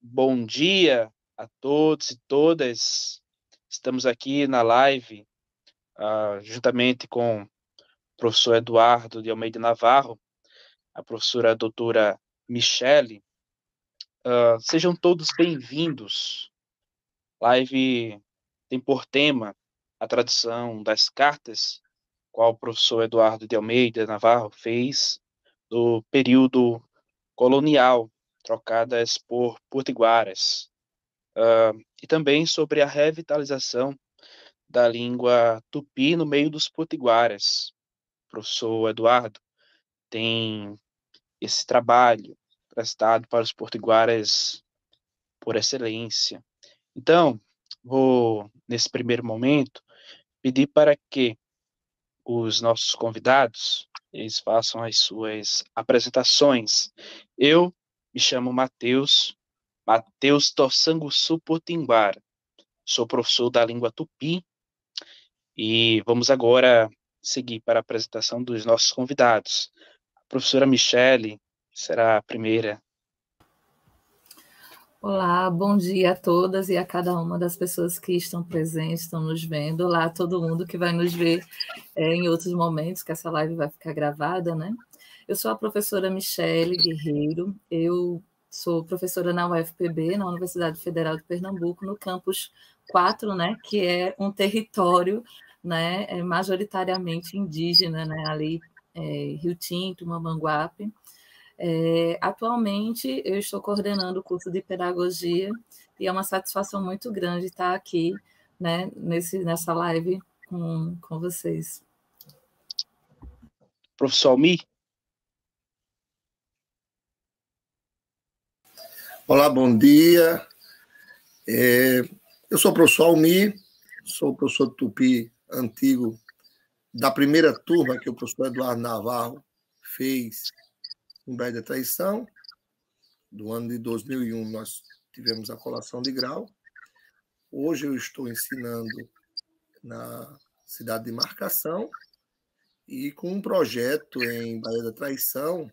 Bom dia a todos e todas. Estamos aqui na live, juntamente com o professor Eduardo de Almeida Navarro, a professora doutora Michele. Sejam todos bem-vindos. Live tem por tema a tradução das cartas, qual o professor Eduardo de Almeida Navarro fez do período colonial, trocadas por potiguaras. E também sobre a revitalização da língua tupi no meio dos potiguaras. O professor Eduardo tem esse trabalho prestado para os potiguaras por excelência. Então, vou, nesse primeiro momento, pedir para que os nossos convidados eles façam as suas apresentações. Eu me chamo Matheus Tossanguçu Potiguara. Sou professor da língua tupi. E vamos agora seguir para a apresentação dos nossos convidados. A professora Michele será a primeira. Olá, bom dia a todas e a cada uma das pessoas que estão presentes, estão nos vendo. Olá a todo mundo que vai nos ver em outros momentos, que essa live vai ficar gravada, né? Eu sou a professora Michele Guerreiro, eu sou professora na UFPB, na Universidade Federal de Pernambuco, no campus 4, né, que é um território, né, majoritariamente indígena, né, ali Rio Tinto, Mamanguape. Atualmente, eu estou coordenando o curso de pedagogia e é uma satisfação muito grande estar aqui, né, nessa live com vocês. Professor Almi? Olá, bom dia. Eu sou o professor Almi, sou o professor de Tupi antigo da primeira turma que o professor Eduardo Navarro fez em Baía da Traição. Do ano de 2001, nós tivemos a colação de grau. Hoje eu estou ensinando na cidade de Marcação e com um projeto em Baía da Traição,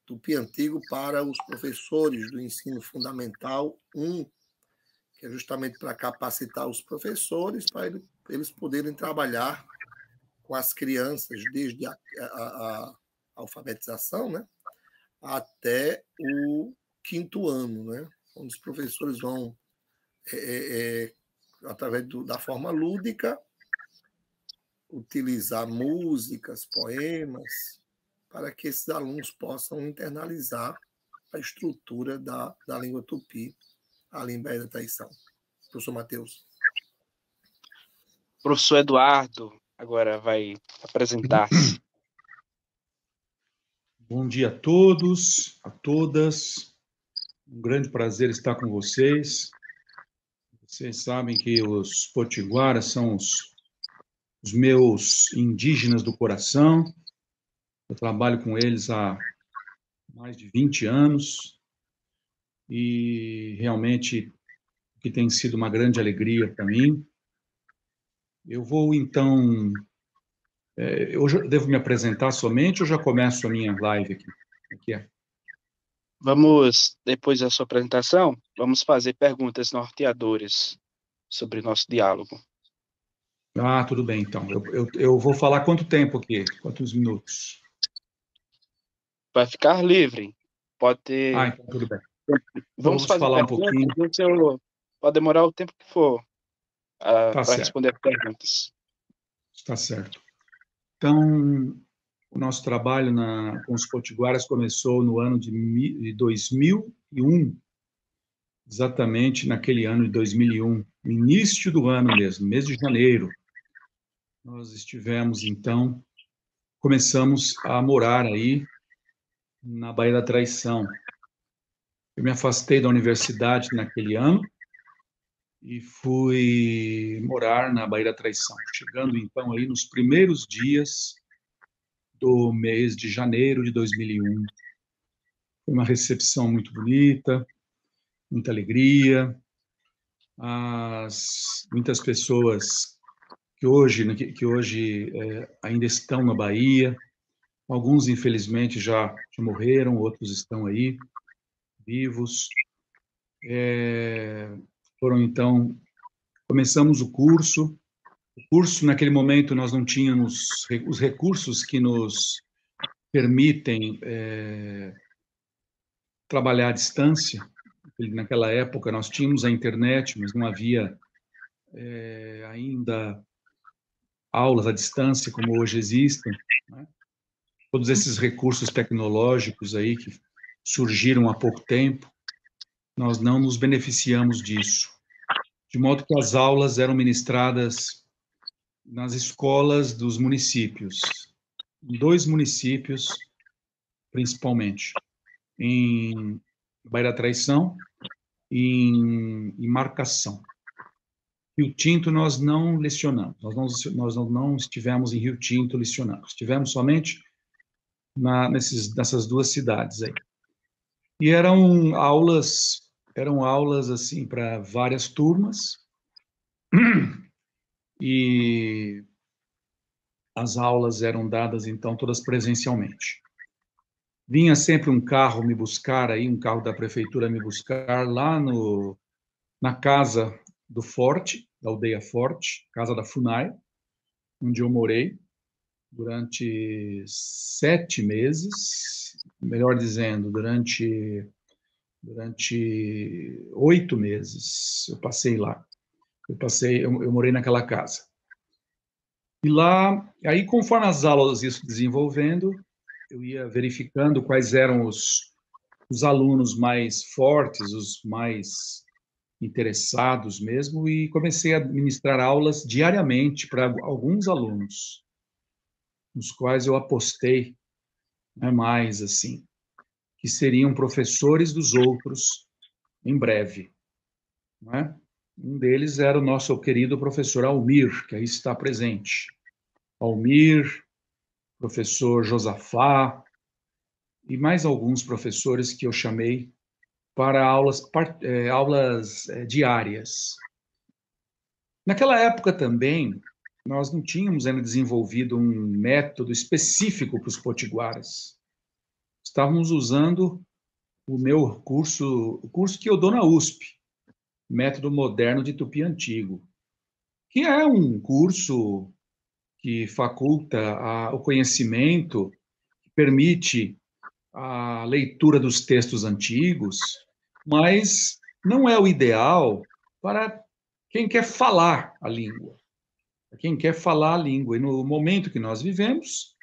Tupi Antigo, para os professores do ensino fundamental 1, que é justamente para capacitar os professores, para eles poderem trabalhar com as crianças desde a alfabetização, né, até o 5º ano, né, onde os professores vão, através da forma lúdica, utilizar músicas, poemas, para que esses alunos possam internalizar a estrutura da língua tupi, a língua da Traição. Professor Matheus. Professor Eduardo agora vai apresentar-se. Bom dia a todos, a todas. Um grande prazer estar com vocês. Vocês sabem que os potiguaras são os meus indígenas do coração. Eu trabalho com eles há mais de 20 anos e realmente que tem sido uma grande alegria para mim. Eu vou, então... Eu devo me apresentar somente ou já começo a minha live aqui? Aqui é. Vamos, depois da sua apresentação, vamos fazer perguntas norteadoras sobre o nosso diálogo. Ah, tudo bem, então. Eu vou falar quanto tempo aqui? Quantos minutos? Vai ficar livre. Pode ter... Ah, então tudo bem. Vamos fazer falar perguntas, um pouquinho. o senhor pode demorar o tempo que for Tá para certo. responder as perguntas. Está certo. Então, o nosso trabalho com os potiguaras começou no ano de 2001, exatamente naquele ano de 2001, no início do ano mesmo, mês de janeiro. Nós estivemos, então, começamos a morar aí na Baía da Traição. Eu me afastei da universidade naquele ano e fui morar na Baía da Traição, chegando, então, aí nos primeiros dias do mês de janeiro de 2001. Foi uma recepção muito bonita, muita alegria. Muitas pessoas que hoje ainda estão na Bahia, alguns infelizmente já morreram, outros estão aí vivos. Foram, então, começamos o curso. O curso, naquele momento, nós não tínhamos os recursos que nos permitem trabalhar à distância. Naquela época, nós tínhamos a internet, mas não havia ainda aulas à distância como hoje existem, né? Todos esses recursos tecnológicos aí que surgiram há pouco tempo, nós não nos beneficiamos disso. De modo que as aulas eram ministradas nas escolas dos municípios, em 2 municípios, principalmente, em Baía da Traição e em Marcação. Rio Tinto nós não lecionamos, nós não estivemos em Rio Tinto lecionando, estivemos somente nessas 2 cidades aí. E eram aulas assim para várias turmas, e as aulas eram dadas então todas presencialmente. Vinha sempre um carro me buscar aí, um carro da prefeitura me buscar lá na casa do Forte, da aldeia Forte, casa da FUNAI, onde eu morei durante 7 meses, melhor dizendo, durante 8 meses eu passei lá. Eu morei naquela casa. E lá, aí conforme as aulas iam se desenvolvendo, eu ia verificando quais eram os alunos mais fortes, os mais interessados mesmo, e comecei a ministrar aulas diariamente para alguns alunos, nos quais eu apostei, né, mais assim, que seriam professores dos outros em breve, né? Um deles era o nosso querido professor Almir, que aí está presente. Almir, professor Josafá, e mais alguns professores que eu chamei para aulas diárias. Naquela época também, nós não tínhamos ainda desenvolvido um método específico para os potiguaras. Estávamos usando o meu curso, o curso que eu dou na USP, Método Moderno de Tupi Antigo, que é um curso que faculta o conhecimento, que permite a leitura dos textos antigos, mas não é o ideal para quem quer falar a língua. Para quem quer falar a língua. E no momento que nós vivemos,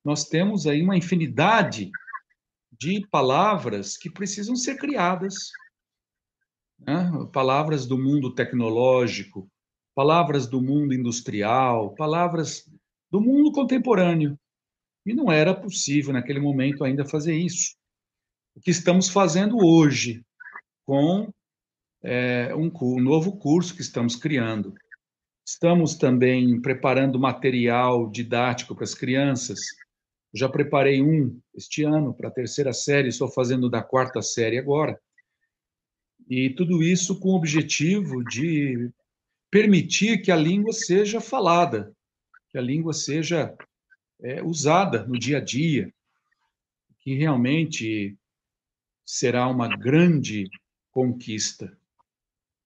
nós temos aí uma infinidade de palavras que precisam ser criadas, né? Palavras do mundo tecnológico, palavras do mundo industrial, palavras do mundo contemporâneo. E não era possível, naquele momento, ainda fazer isso. O que estamos fazendo hoje, com um novo curso que estamos criando. Estamos também preparando material didático para as crianças. Já preparei este ano para a 3ª série, estou fazendo da 4ª série agora. E tudo isso com o objetivo de permitir que a língua seja falada, que a língua seja usada no dia a dia, que realmente será uma grande conquista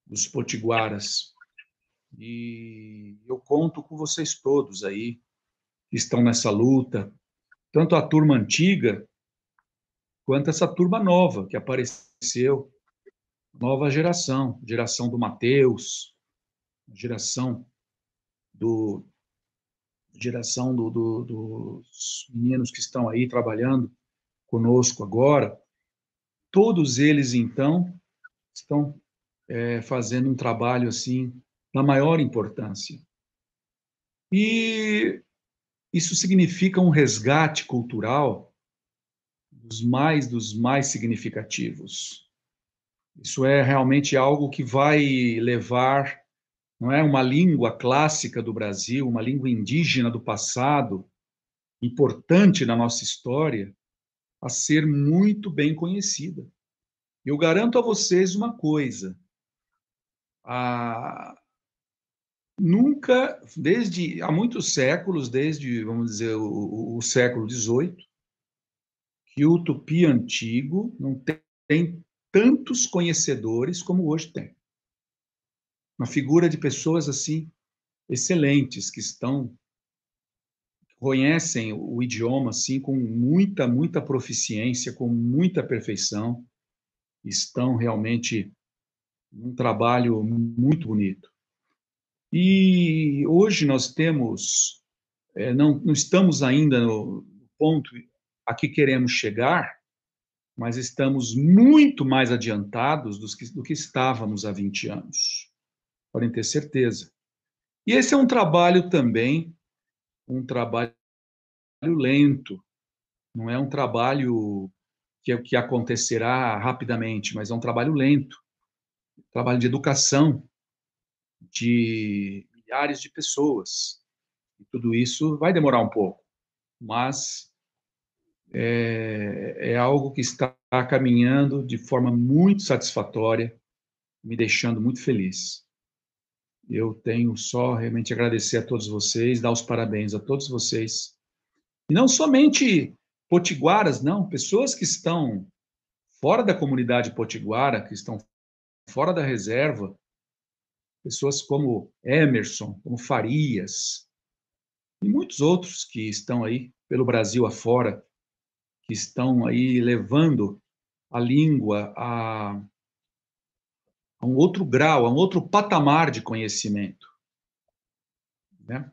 dos potiguaras. E eu conto com vocês todos aí, que estão nessa luta, tanto a turma antiga, quanto essa turma nova que apareceu, nova geração do Mateus, geração dos meninos que estão aí trabalhando conosco agora. Todos eles, então, estão fazendo um trabalho assim da maior importância. E isso significa um resgate cultural dos mais significativos. Isso é realmente algo que vai levar, não é, uma língua clássica do Brasil, uma língua indígena do passado, importante na nossa história, a ser muito bem conhecida. Eu garanto a vocês uma coisa: nunca, desde há muitos séculos, desde, vamos dizer, o século XVIII, que o tupi antigo não tem tantos conhecedores como hoje tem. Uma figura de pessoas assim excelentes que conhecem o idioma assim com muita proficiência, com muita perfeição, estão realmente num trabalho muito bonito. E hoje nós temos, não estamos ainda no ponto a que queremos chegar, mas estamos muito mais adiantados do que estávamos há 20 anos. Podem ter certeza. E esse é um trabalho também, um trabalho lento, não é um trabalho que acontecerá rapidamente, mas é um trabalho lento, trabalho de educação de milhares de pessoas. E tudo isso vai demorar um pouco, mas é algo que está caminhando de forma muito satisfatória, me deixando muito feliz. Eu tenho só realmente agradecer a todos vocês, dar os parabéns a todos vocês. E não somente potiguaras, não, pessoas que estão fora da comunidade potiguara, que estão fora da reserva, pessoas como Emerson, como Farias, e muitos outros que estão aí pelo Brasil afora, que estão aí levando a língua a um outro grau, a um outro patamar de conhecimento. Né?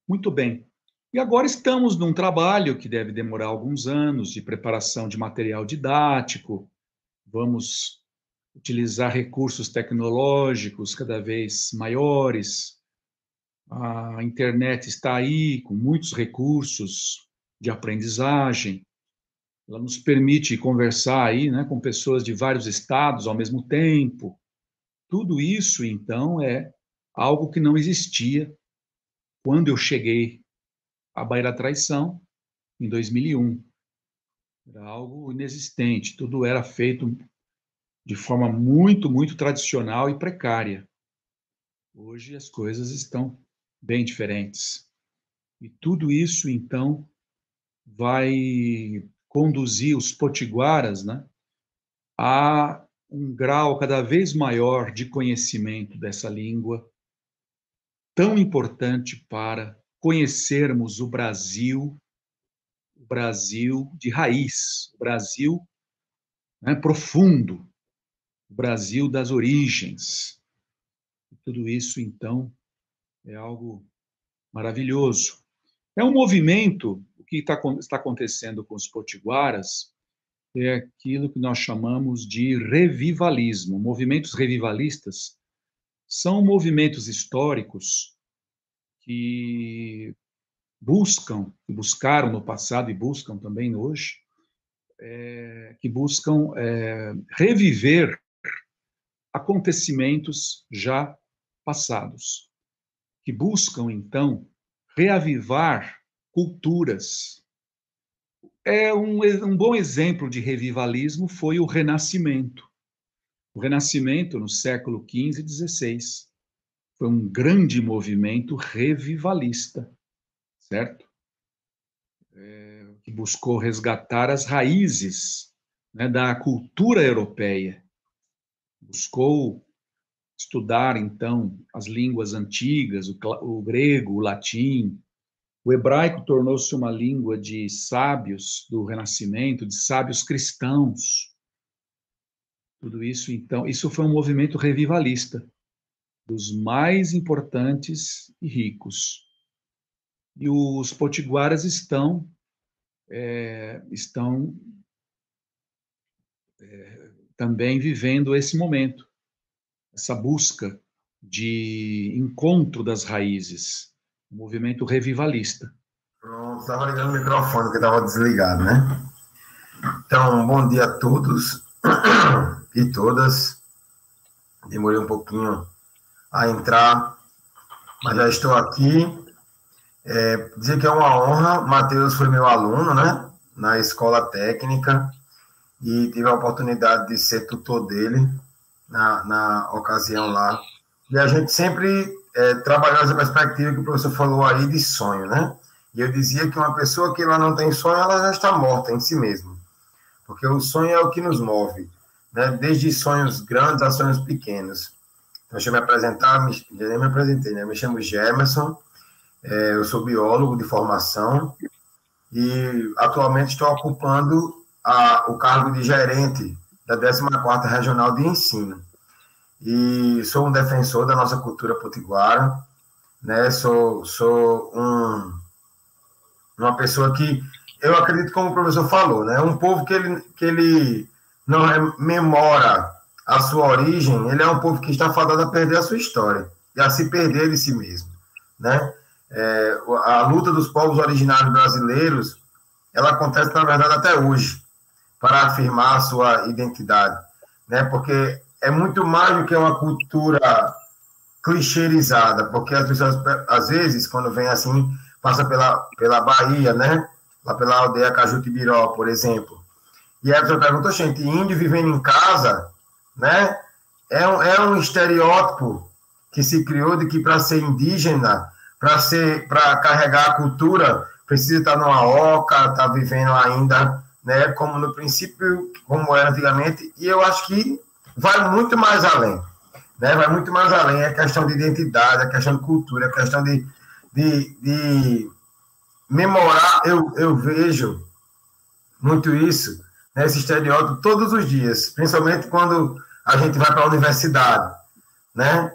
Muito bem. E agora estamos num trabalho que deve demorar alguns anos de preparação de material didático, vamos utilizar recursos tecnológicos cada vez maiores, a internet está aí com muitos recursos de aprendizagem, ela nos permite conversar aí, né, com pessoas de vários estados ao mesmo tempo. Tudo isso, então, é algo que não existia quando eu cheguei à Baía da Traição, em 2001. Era algo inexistente, tudo era feito de forma muito tradicional e precária. Hoje as coisas estão bem diferentes. E tudo isso, então, vai conduzir os potiguaras, né, a um grau cada vez maior de conhecimento dessa língua, tão importante para conhecermos o Brasil de raiz, o Brasil, né, profundo, o Brasil das origens. E tudo isso, então, é algo maravilhoso. É um movimento, o que está acontecendo com os potiguaras é aquilo que nós chamamos de revivalismo. Movimentos revivalistas são movimentos históricos que buscaram no passado e buscam também hoje, que buscam reviver acontecimentos já passados, que buscam, então, reavivar culturas. Um bom exemplo de revivalismo foi o Renascimento. O Renascimento, no século XV e XVI, foi um grande movimento revivalista, certo? Que buscou resgatar as raízes, né, da cultura europeia. Buscou estudar, então, as línguas antigas, o grego, o latim. O hebraico tornou-se uma língua de sábios do Renascimento, de sábios cristãos. Tudo isso, então, isso foi um movimento revivalista, dos mais importantes e ricos. E os potiguaras estão também vivendo esse momento, essa busca de encontro das raízes, um movimento revivalista. Pronto, estava ligando o microfone, que estava desligado, né? Então, bom dia a todos e todas. Demorei um pouquinho a entrar, mas já estou aqui. Dizer que é uma honra. Matheus foi meu aluno, né? Na escola técnica, e tive a oportunidade de ser tutor dele na ocasião lá. E a gente sempre trabalhou essa perspectiva que o professor falou aí de sonho, né? E eu dizia que uma pessoa que ela não tem sonho, ela já está morta em si mesma. Porque o sonho é o que nos move. né, desde sonhos grandes a sonhos pequenos. Então, deixa eu me apresentar, já nem me apresentei, né? Me chamo Gemerson, eu sou biólogo de formação e atualmente estou ocupando o cargo de gerente da 14ª Regional de Ensino. E sou um defensor da nossa cultura potiguara, né? Sou uma pessoa que, eu acredito, como o professor falou, né? Um povo que ele não rememora a sua origem, ele é um povo que está fadado a perder a sua história e a se perder de si mesmo, né? A luta dos povos originários brasileiros, ela acontece, na verdade, até hoje, para afirmar a sua identidade, né? Porque é muito mais do que uma cultura clichêizada, porque as pessoas, às vezes, quando vem assim, passa pela Bahia, né? Lá pela aldeia Cajutibiró, por exemplo. E aí a pessoa pergunta, gente, índio vivendo em casa, né? É um estereótipo que se criou de que para ser indígena, para carregar a cultura, precisa estar numa oca, estar vivendo ainda, né? Como no princípio, como era antigamente, e eu acho que vai muito mais além, né? Vai muito mais além, é questão de identidade, é questão de cultura, é questão de memorar. Eu vejo muito isso, né, esse estereótipo todos os dias, principalmente quando a gente vai para a universidade, né?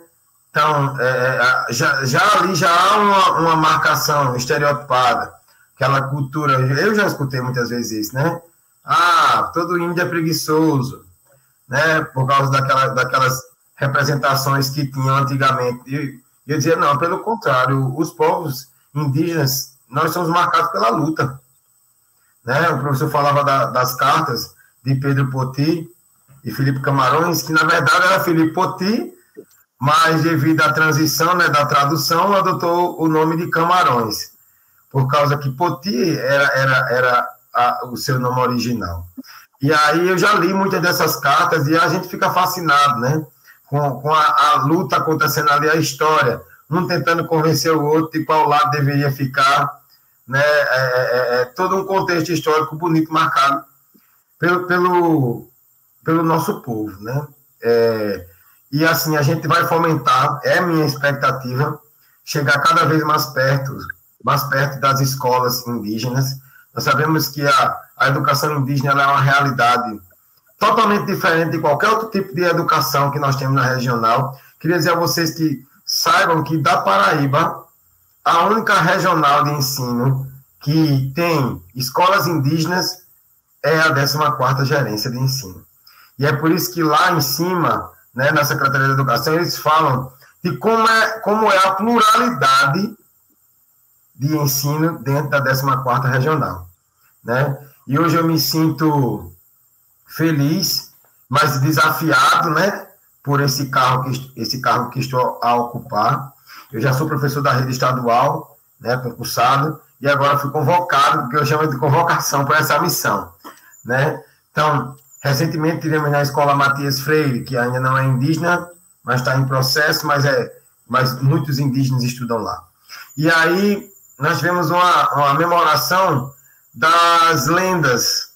Então, ali já há uma marcação estereotipada, aquela cultura, eu já escutei muitas vezes isso, né? Todo índio é preguiçoso, né? Por causa daquelas representações que tinham antigamente. E eu dizia, não, pelo contrário, os povos indígenas, nós somos marcados pela luta, né? O professor falava das cartas de Pedro Poti e Filipe Camarões, que na verdade era Filipe Poti, mas devido à transição, né, da tradução, adotou o nome de Camarões, por causa que Poti era o seu nome original. E aí eu já li muitas dessas cartas e a gente fica fascinado, né, com a luta acontecendo ali, a história, um tentando convencer o outro de qual lado deveria ficar, né, todo um contexto histórico bonito marcado pelo nosso povo, né. E assim a gente vai fomentar, é minha expectativa, chegar cada vez mais perto das escolas indígenas. Nós sabemos que a educação indígena ela é uma realidade totalmente diferente de qualquer outro tipo de educação que nós temos na regional. Queria dizer a vocês que saibam que da Paraíba, a única regional de ensino que tem escolas indígenas é a 14ª Gerência de Ensino. E é por isso que lá em cima, né, na Secretaria de Educação, eles falam de como é a pluralidade de ensino dentro da 14ª Regional, né? E hoje eu me sinto feliz, mas desafiado, né, por esse cargo que estou a ocupar. Eu já sou professor da rede estadual, né, concursado, e agora fui convocado, porque eu chamo de convocação para essa missão, né? Então, recentemente tivemos na Escola Matias Freire, que ainda não é indígena, mas está em processo, mas muitos indígenas estudam lá. E aí nós tivemos uma memoração das lendas,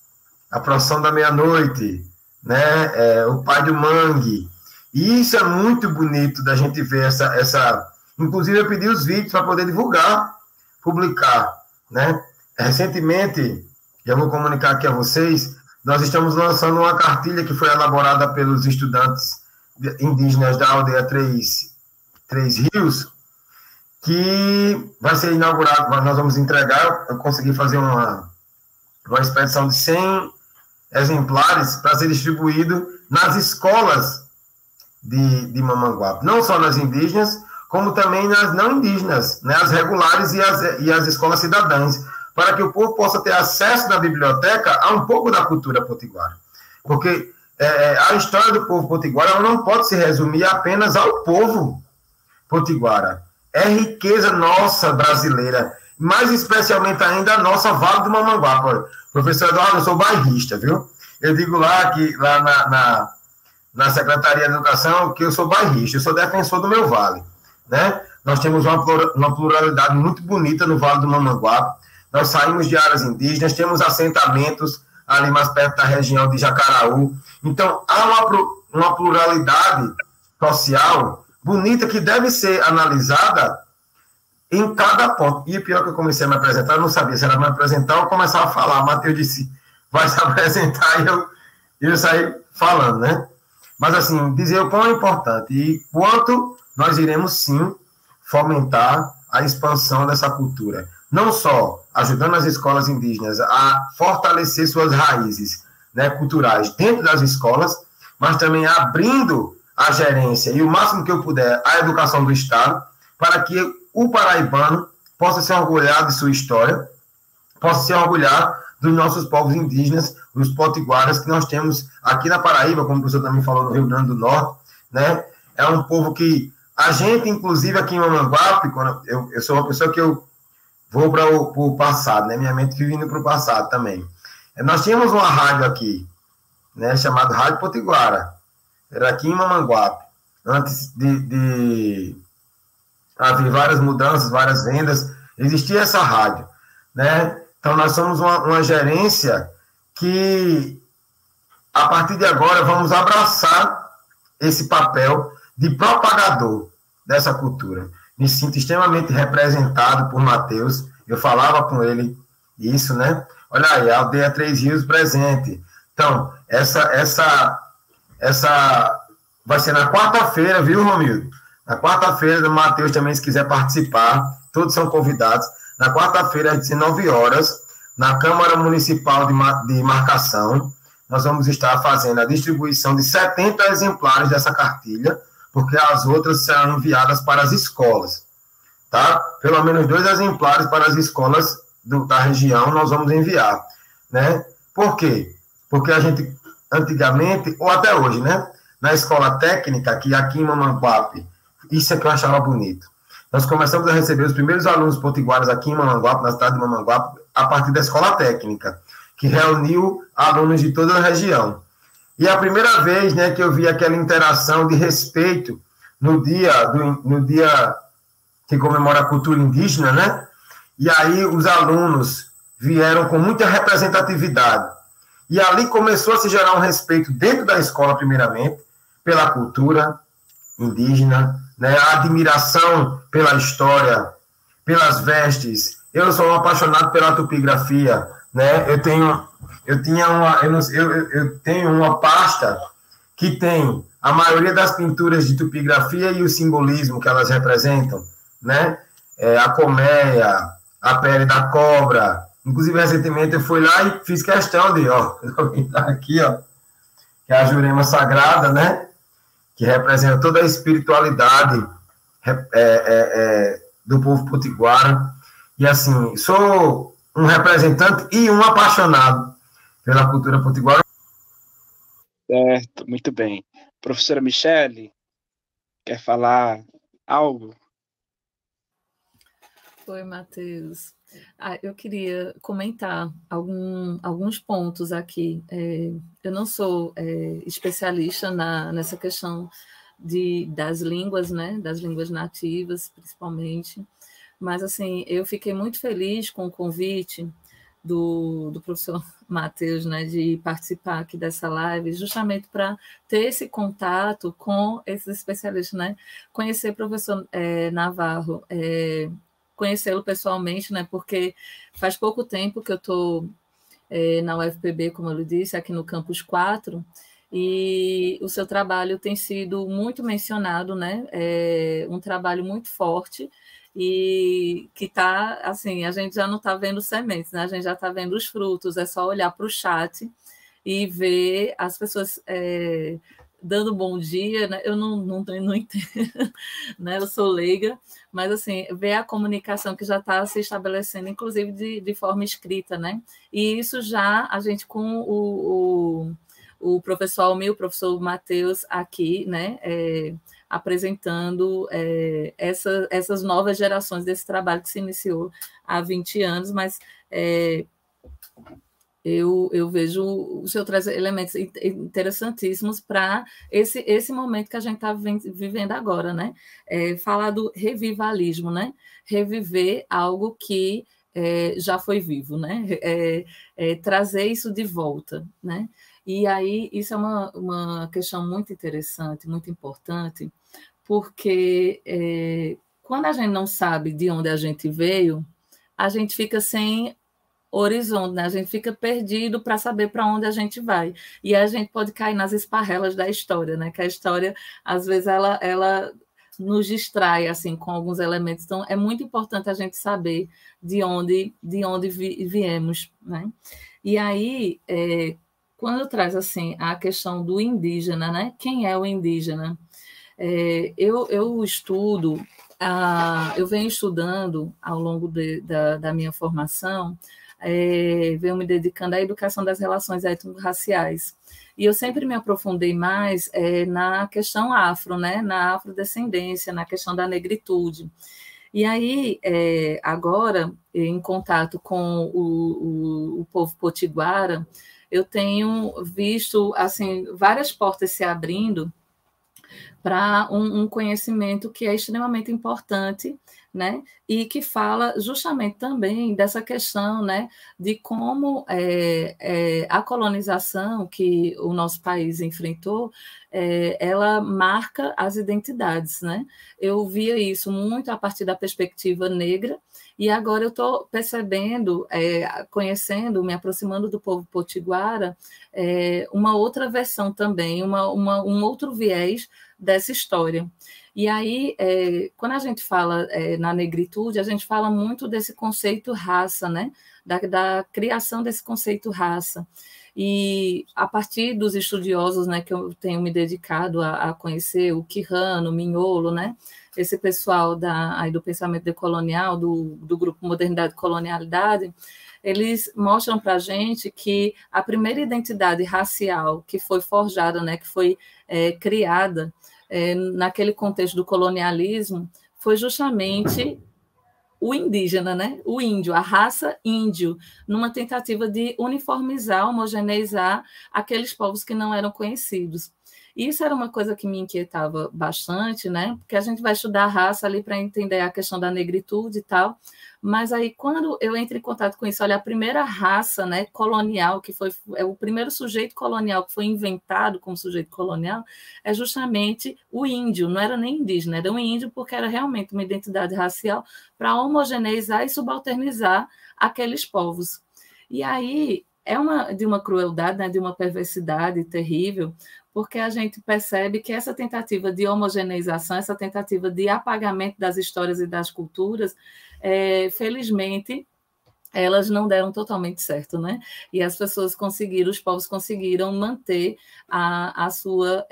a procissão da meia-noite, né? O Pai do Mangue. E isso é muito bonito da gente ver essa... Inclusive eu pedi os vídeos para poder divulgar, publicar, né? Recentemente, já vou comunicar aqui a vocês, nós estamos lançando uma cartilha que foi elaborada pelos estudantes indígenas da aldeia Três Rios, que vai ser inaugurado, nós vamos entregar, eu consegui fazer uma expedição de 100 exemplares para ser distribuído nas escolas de Mamanguape, não só nas indígenas, como também nas não indígenas, né, as regulares e as escolas cidadãs, para que o povo possa ter acesso na biblioteca a um pouco da cultura potiguara. Porque a história do povo potiguara ela não pode se resumir apenas ao povo potiguara. É riqueza nossa brasileira, mais especialmente ainda a nossa Vale do Mamanguape. Professor Eduardo, eu sou bairrista, viu? Eu digo lá na Secretaria de Educação que eu sou bairrista, eu sou defensor do meu vale, né? Nós temos uma pluralidade muito bonita no Vale do Mamanguape. Nós saímos de áreas indígenas, temos assentamentos ali mais perto da região de Jacaraú. Então, há uma pluralidade social bonita que deve ser analisada em cada ponto. E o pior que eu comecei a me apresentar, eu não sabia se era me apresentar ou começar a falar. Matheus disse, vai se apresentar, e eu saí falando, né? Mas, assim, dizer o quão é importante e quanto nós iremos, sim, fomentar a expansão dessa cultura. Não só ajudando as escolas indígenas a fortalecer suas raízes, né, culturais dentro das escolas, mas também abrindo a gerência e o máximo que eu puder a educação do Estado, para que o paraibano possa se orgulhar de sua história, possa se orgulhar dos nossos povos indígenas, dos potiguaras que nós temos aqui na Paraíba, como o professor também falou, no Rio Grande do Norte, né? É um povo que a gente, inclusive aqui em Mamanguape, quando eu sou uma pessoa que eu vou para o passado, né? Minha mente vive indo para o passado também. Nós tínhamos uma rádio aqui, né? Chamada Rádio Potiguara. Era aqui em Mamanguape. Antes de haver várias mudanças, várias vendas, existia essa rádio, né? Então, nós somos uma gerência que, a partir de agora, vamos abraçar esse papel de propagador dessa cultura. Me sinto extremamente representado por Matheus. Eu falava com ele isso, né? Olha aí, a Aldeia Três Rios presente. Então, essa vai ser na quarta-feira, viu, Romildo? Na quarta-feira, o Matheus também, se quiser participar, todos são convidados. Na quarta-feira, às 19 horas, na Câmara Municipal de Marcação, nós vamos estar fazendo a distribuição de 70 exemplares dessa cartilha, porque as outras serão enviadas para as escolas, tá? Pelo menos 2 exemplares para as escolas da região nós vamos enviar, né? Por quê? Porque a gente, antigamente, ou até hoje, né? Na escola técnica, que aqui em Mamanguape, isso é que eu achava bonito. Nós começamos a receber os primeiros alunos potiguaras aqui em Mamanguape, na cidade de Mamanguape, a partir da escola técnica, que reuniu alunos de toda a região. E a primeira vez, né, que eu vi aquela interação de respeito no dia que comemora a cultura indígena, né? E aí os alunos vieram com muita representatividade. E ali começou a se gerar um respeito dentro da escola, primeiramente, pela cultura indígena, né? A admiração pela história, pelas vestes. Eu sou um apaixonado pela tupigrafia, né? Eu tenho uma pasta que tem a maioria das pinturas de tupigrafia e o simbolismo que elas representam, né? A colmeia, a pele da cobra. Inclusive, recentemente eu fui lá e fiz questão de, aqui, ó, que é a Jurema Sagrada, né? Que representa toda a espiritualidade do povo potiguara. E, assim, sou um representante e um apaixonado pela cultura potiguara. Certo, muito bem. Professora Michele, quer falar algo? Oi, Matheus. Eu queria comentar alguns pontos aqui. Eu não sou especialista nessa questão das línguas, né? Das línguas nativas, principalmente. Mas, assim, eu fiquei muito feliz com o convite do professor Matheus, né, de participar aqui dessa live, justamente para ter esse contato com esses especialistas, né? Conhecer o professor Navarro, conhecê-lo pessoalmente, né? Porque faz pouco tempo que eu estou na UFPB, como eu lhe disse, aqui no Campus 4, e o seu trabalho tem sido muito mencionado, né? Um trabalho muito forte, e que está, assim, a gente já não está vendo sementes, né? A gente já está vendo os frutos, é só olhar para o chat e ver as pessoas dando bom dia, né? Eu não entendo, né? Eu sou leiga, mas, assim, ver a comunicação que já está se estabelecendo, inclusive de forma escrita, né? E isso já, a gente com o professor Almir, o professor Matheus aqui, né? Apresentando essas novas gerações desse trabalho que se iniciou há 20 anos, mas eu vejo o senhor traz elementos interessantíssimos para esse momento que a gente está vivendo agora, né? Falar do revivalismo, né? Reviver algo que já foi vivo, né? Trazer isso de volta, né? E aí isso é uma questão muito interessante, muito importante, porque quando a gente não sabe de onde a gente veio, a gente fica sem horizonte, né? A gente fica perdido para saber para onde a gente vai. E a gente pode cair nas esparrelas da história, né? Que a história, às vezes, ela nos distrai assim com alguns elementos. Então, é muito importante a gente saber de onde viemos, né? E aí, quando traz assim a questão do indígena, né? Quem é o indígena? Eu estudo, eu venho estudando ao longo da minha formação, venho me dedicando à educação das relações étnico-raciais. E eu sempre me aprofundei mais na questão afro, né? Na afrodescendência, na questão da negritude. E aí, agora, em contato com o povo potiguara, eu tenho visto assim, várias portas se abrindo para um conhecimento que é extremamente importante, né? E que fala justamente também dessa questão, né, de como a colonização que o nosso país enfrentou, ela marca as identidades, né? Eu via isso muito a partir da perspectiva negra, e agora eu estou percebendo, conhecendo, me aproximando do povo potiguara, uma outra versão também, um outro viés dessa história. E aí, quando a gente fala na negritude, a gente fala muito desse conceito raça, né? Da criação desse conceito raça. E a partir dos estudiosos, né, que eu tenho me dedicado a conhecer, o Quijano, o Mignolo, né? Esse pessoal aí do pensamento decolonial, do grupo Modernidade e Colonialidade, eles mostram para a gente que a primeira identidade racial que foi forjada, né, que foi criada naquele contexto do colonialismo, foi justamente o indígena, né? O índio, a raça índio, numa tentativa de uniformizar, homogeneizar aqueles povos que não eram conhecidos. Isso era uma coisa que me inquietava bastante, né? Porque a gente vai estudar a raça ali para entender a questão da negritude e tal, mas aí quando eu entro em contato com isso, olha, a primeira raça, né, colonial, que foi o primeiro sujeito colonial que foi inventado como sujeito colonial, é justamente o índio, não era nem indígena, era um índio porque era realmente uma identidade racial para homogeneizar e subalternizar aqueles povos. E aí é de uma crueldade, né, de uma perversidade terrível, porque a gente percebe que essa tentativa de homogeneização, essa tentativa de apagamento das histórias e das culturas, felizmente, elas não deram totalmente certo, né? E as pessoas os povos conseguiram manter a sua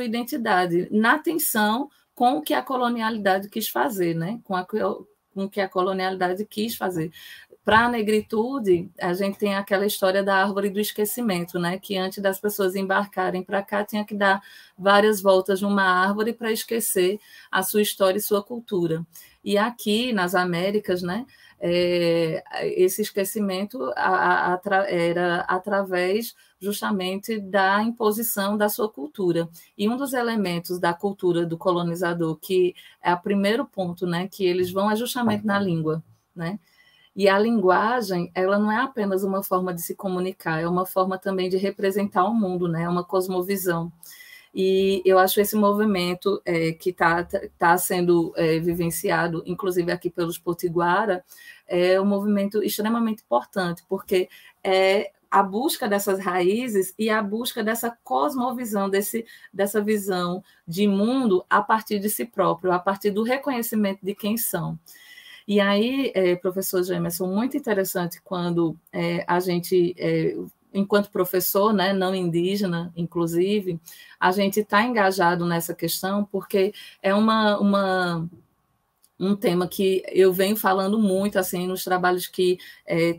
identidade na tensão com o que a colonialidade quis fazer, né? Com o que a colonialidade quis fazer. Para a negritude, a gente tem aquela história da árvore do esquecimento, né? Que antes das pessoas embarcarem para cá, tinha que dar várias voltas numa árvore para esquecer a sua história e sua cultura. E aqui, nas Américas, né? Esse esquecimento era através justamente da imposição da sua cultura. E um dos elementos da cultura do colonizador, que é o primeiro ponto, né? Que eles vão é justamente na língua, né? E a linguagem, ela não é apenas uma forma de se comunicar, é uma forma também de representar o mundo, né? É uma cosmovisão. E eu acho esse movimento que tá sendo vivenciado, inclusive aqui pelos potiguara, é um movimento extremamente importante, porque é a busca dessas raízes e a busca dessa cosmovisão, dessa visão de mundo a partir de si próprio, a partir do reconhecimento de quem são. E aí, professor Gemerson, muito interessante quando a gente, enquanto professor, né, não indígena, inclusive, a gente está engajado nessa questão, porque é um tema que eu venho falando muito, assim, nos trabalhos que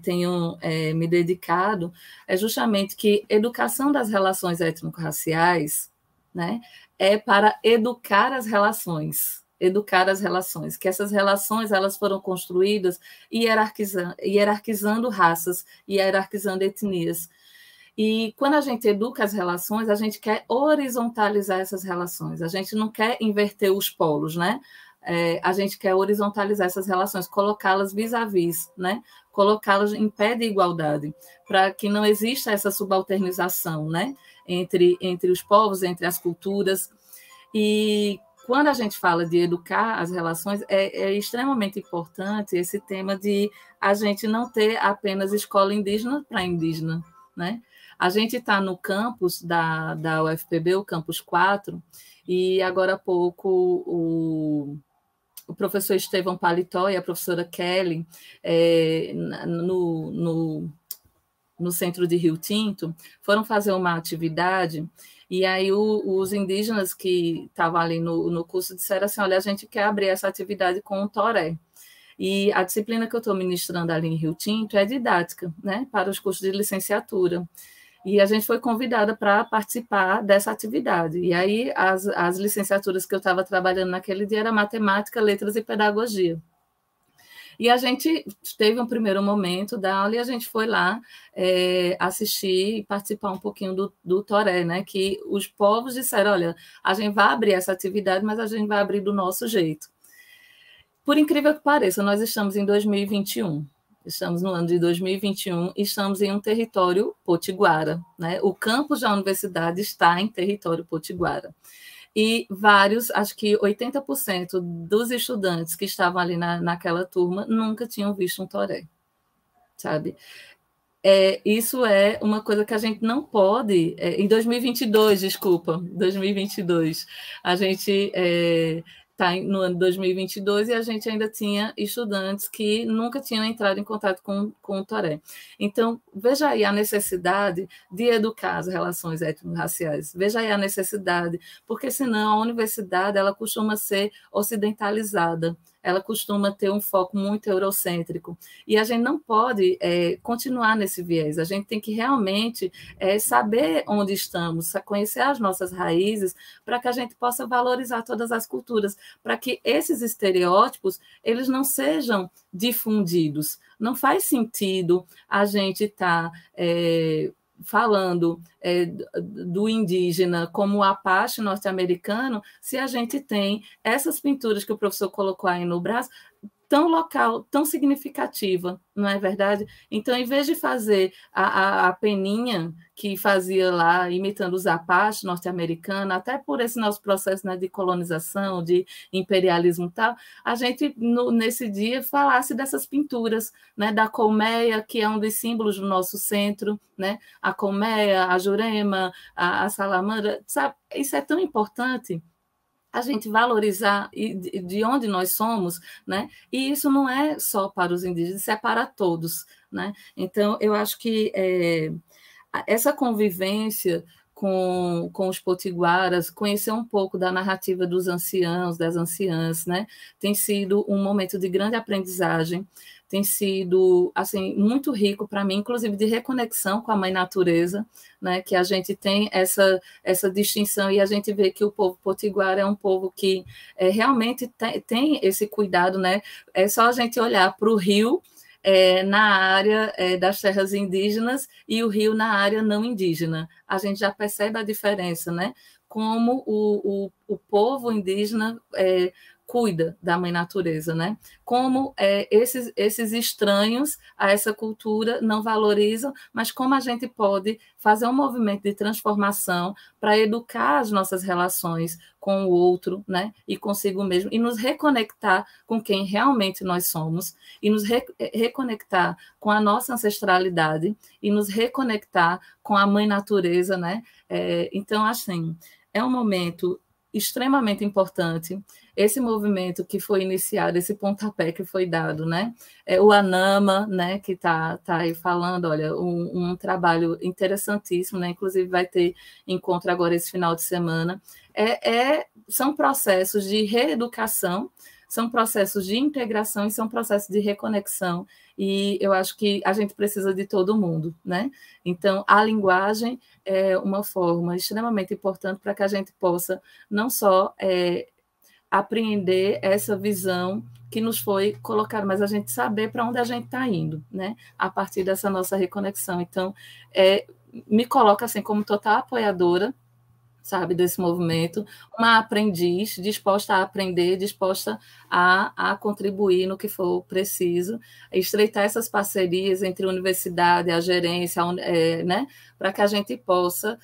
tenho me dedicado, é justamente que educação das relações étnico-raciais, né, é para educar as relações, que essas relações elas foram construídas hierarquizando raças, hierarquizando etnias. E quando a gente educa as relações, a gente quer horizontalizar essas relações, a gente não quer inverter os polos, né? a gente quer horizontalizar essas relações, colocá-las vis-à-vis, né? Colocá-las em pé de igualdade, para que não exista essa subalternização, né? Entre os povos, entre as culturas. E quando a gente fala de educar as relações, é extremamente importante esse tema de a gente não ter apenas escola indígena para indígena, né? A gente está no campus da UFPB, o campus 4, e agora há pouco o professor Estevão Paletó e a professora Kelly, no centro de Rio Tinto, foram fazer uma atividade, e aí os indígenas que estavam ali no curso disseram assim, olha, a gente quer abrir essa atividade com o toré. E a disciplina que eu estou ministrando ali em Rio Tinto é didática, né, para os cursos de licenciatura. E a gente foi convidada para participar dessa atividade. E aí as licenciaturas que eu estava trabalhando naquele dia era matemática, letras e pedagogia. E a gente teve um primeiro momento da aula e a gente foi lá assistir e participar um pouquinho do toré, né? Que os povos disseram, olha, a gente vai abrir essa atividade, mas a gente vai abrir do nosso jeito. Por incrível que pareça, nós estamos em 2021. Estamos no ano de 2021 e estamos em um território potiguara, né? O campus da universidade está em território potiguara. E vários, acho que 80% dos estudantes que estavam ali naquela turma nunca tinham visto um toré, sabe? Isso é uma coisa que a gente não pode... em 2022, desculpa, 2022, a gente... está no ano de 2022 e a gente ainda tinha estudantes que nunca tinham entrado em contato com o toré. Então, veja aí a necessidade de educar as relações étnico-raciais, veja aí a necessidade, porque senão a universidade ela costuma ser ocidentalizada, ela costuma ter um foco muito eurocêntrico, e a gente não pode continuar nesse viés, a gente tem que realmente saber onde estamos, conhecer as nossas raízes, para que a gente possa valorizar todas as culturas, para que esses estereótipos eles não sejam difundidos. Não faz sentido a gente estar falando do indígena como o Apache norte-americano se a gente tem essas pinturas que o professor colocou aí no braço, tão local, tão significativa, não é verdade? Então, em vez de fazer a peninha que fazia lá, imitando os Apaches norte-americanos, até por esse nosso processo, né, de colonização, de imperialismo e tal, a gente, nesse dia, falasse dessas pinturas, né, da colmeia, que é um dos símbolos do nosso centro, né, a colmeia, a jurema, a salamandra, sabe? Isso é tão importante, a gente valorizar de onde nós somos, né? E isso não é só para os indígenas, isso é para todos, né? Então, eu acho que essa convivência com os potiguaras, conhecer um pouco da narrativa dos anciãos, das anciãs, né? Tem sido um momento de grande aprendizagem, tem sido assim muito rico para mim, inclusive de reconexão com a mãe natureza, né? Que a gente tem essa distinção e a gente vê que o povo potiguar é um povo que realmente tem esse cuidado, né? É só a gente olhar para o rio na área das terras indígenas e o rio na área não indígena. A gente já percebe a diferença, né? Como o povo indígena cuida da mãe natureza, né? Como esses estranhos a essa cultura não valorizam, mas como a gente pode fazer um movimento de transformação para educar as nossas relações com o outro, né? E consigo mesmo, e nos reconectar com quem realmente nós somos, e nos reconectar com a nossa ancestralidade, e nos reconectar com a mãe natureza, né? Então, assim, é um momento extremamente importante, esse movimento que foi iniciado, esse pontapé que foi dado, né? O ANAMA, né, que tá aí falando, olha, um trabalho interessantíssimo, né? Inclusive vai ter encontro agora esse final de semana. São processos de reeducação, são processos de integração e são processos de reconexão, e eu acho que a gente precisa de todo mundo, né? Então, a linguagem é uma forma extremamente importante para que a gente possa não só apreender essa visão que nos foi colocada, mas a gente saber para onde a gente está indo, né? A partir dessa nossa reconexão. Então, me coloca assim como total apoiadora sabe, desse movimento, uma aprendiz disposta a aprender, disposta a contribuir no que for preciso, estreitar essas parcerias entre a universidade, a gerência, né, para que a gente possa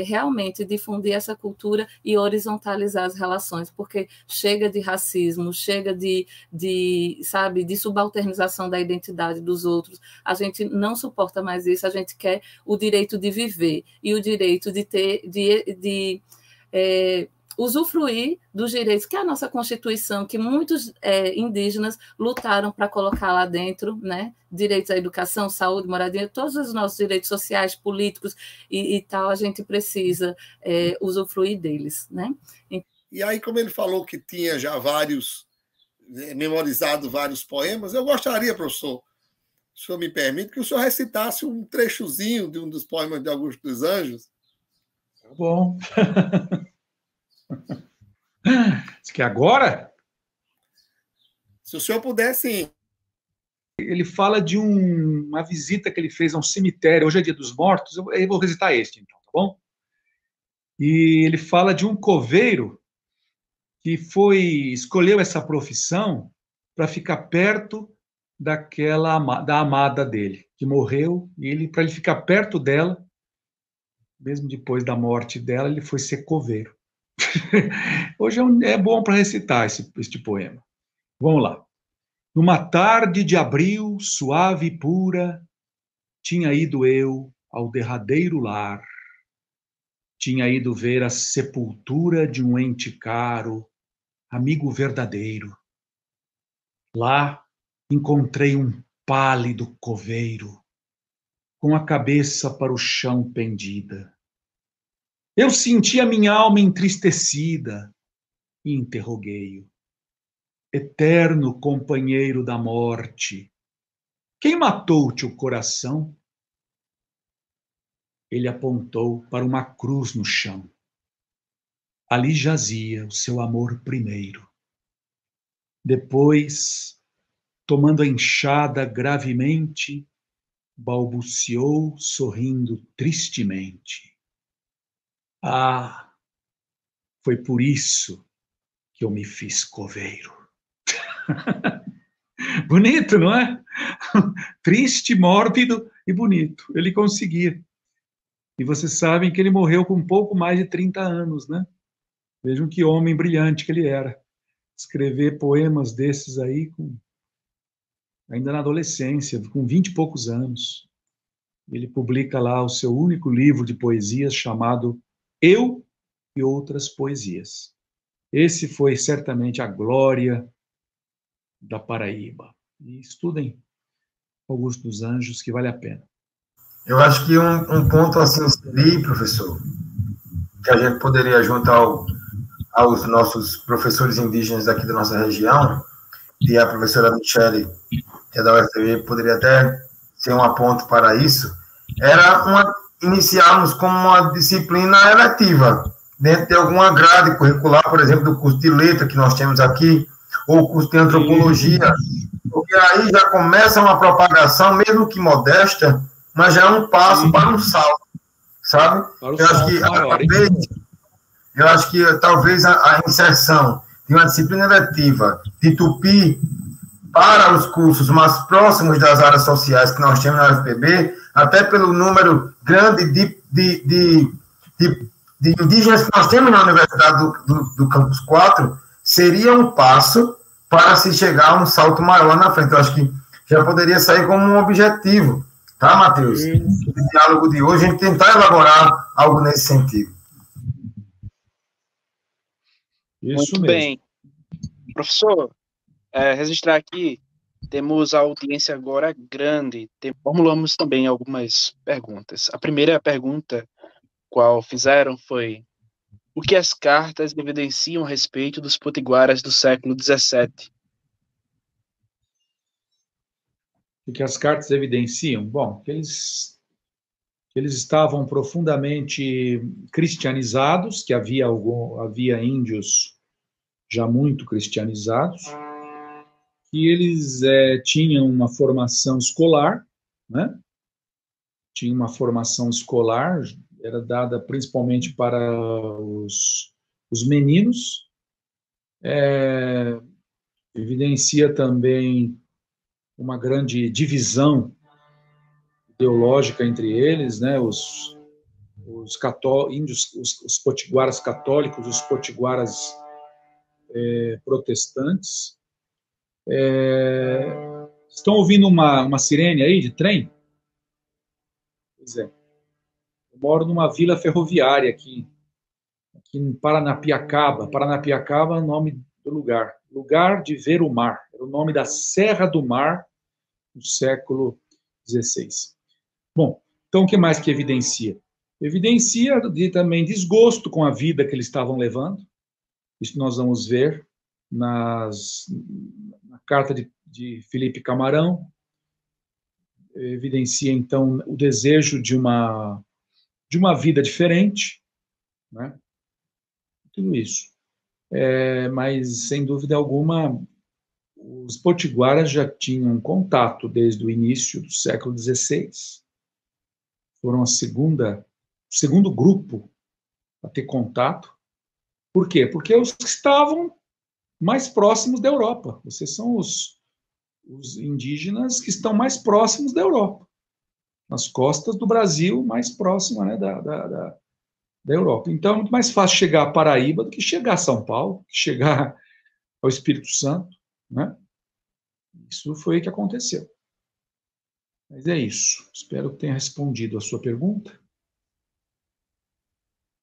realmente difundir essa cultura e horizontalizar as relações, porque chega de racismo, chega sabe, de subalternização da identidade dos outros, a gente não suporta mais isso, a gente quer o direito de viver e o direito de ter, usufruir dos direitos que é a nossa Constituição, que muitos indígenas lutaram para colocar lá dentro, né? Direitos à educação, saúde, moradia, todos os nossos direitos sociais, políticos e tal, a gente precisa usufruir deles, né? E aí, como ele falou que tinha já memorizado vários poemas, eu gostaria, professor, se o senhor me permite, que o senhor recitasse um trechozinho de um dos poemas de Augusto dos Anjos. Tá bom. Diz que agora? Se o senhor puder, sim. Ele fala de uma visita que ele fez a um cemitério. Hoje é Dia dos Mortos. Eu vou recitar este, então, tá bom? E ele fala de um coveiro que escolheu essa profissão para ficar perto da amada dele, que morreu, e para ele ficar perto dela, mesmo depois da morte dela, ele foi ser coveiro. Hoje é bom para recitar este poema. Vamos lá. Numa tarde de abril, suave e pura, tinha ido eu ao derradeiro lar. Tinha ido ver a sepultura de um ente caro, amigo verdadeiro. Lá encontrei um pálido coveiro, com a cabeça para o chão pendida. Eu senti a minha alma entristecida e interroguei-o. Eterno companheiro da morte, quem matou-te o coração? Ele apontou para uma cruz no chão. Ali jazia o seu amor primeiro. Depois, tomando a enxada gravemente, balbuciou, sorrindo tristemente. Ah, foi por isso que eu me fiz coveiro. Bonito, não é? Triste, mórbido e bonito. Ele conseguia. E vocês sabem que ele morreu com um pouco mais de 30 anos, né? Vejam que homem brilhante que ele era. Escrever poemas desses aí, ainda na adolescência, com 20 e poucos anos. Ele publica lá o seu único livro de poesias chamado Eu e Outras Poesias. Esse foi certamente a glória da Paraíba. E estudem Augusto dos Anjos, que vale a pena. Eu acho que um ponto assim seria, professor, que a gente poderia juntar aos nossos professores indígenas aqui da nossa região, e a professora Michele, que é da UFV, poderia até ser um ponto para isso, era iniciarmos como uma disciplina eletiva, dentro de alguma grade curricular, por exemplo, do curso de letra que nós temos aqui, ou o curso de antropologia, porque aí já começa uma propagação, mesmo que modesta, mas já é um passo para um salto, sabe? Eu acho que talvez a inserção de uma disciplina eletiva de Tupi para os cursos mais próximos das áreas sociais que nós temos na UFPB, até pelo número grande de indígenas que nós temos na Universidade do Campus 4, seria um passo para se chegar a um salto maior lá na frente. Eu acho que já poderia sair como um objetivo, tá, Matheus? No diálogo de hoje, a gente tentar elaborar algo nesse sentido. Isso muito mesmo. Bem. Professor, registrar aqui, temos a audiência agora grande. Formulamos também algumas perguntas. A primeira pergunta qual fizeram foi: o que as cartas evidenciam a respeito dos potiguaras do século XVII? O que as cartas evidenciam? Bom, que eles estavam profundamente cristianizados, que havia índios já muito cristianizados, que eles tinham uma formação escolar, né? Tinham uma formação escolar era dada principalmente para os meninos. Evidencia também uma grande divisão ideológica entre eles, né? Os índios, os potiguaras católicos, os potiguaras protestantes. Estão ouvindo uma sirene aí de trem? Pois é. Eu moro numa vila ferroviária aqui em Paranapiacaba. Paranapiacaba é o nome do lugar. Lugar de ver o mar. Era o nome da Serra do Mar no século XVI. Bom, então o que mais que evidencia? Evidencia também desgosto com a vida que eles estavam levando. Isso nós vamos ver na carta de Felipe Camarão. Evidencia, então, o desejo de uma vida diferente, né? Tudo isso. Mas, sem dúvida alguma, os potiguaras já tinham contato desde o início do século XVI. Foram o segundo grupo a ter contato. Por quê? Porque os que estavam mais próximos da Europa. Vocês são os indígenas que estão mais próximos da Europa, nas costas do Brasil, mais próxima, né, da Europa. Então, é muito mais fácil chegar a Paraíba do que chegar a São Paulo, que chegar ao Espírito Santo, né? Isso foi o que aconteceu. Mas é isso. Espero que tenha respondido a sua pergunta.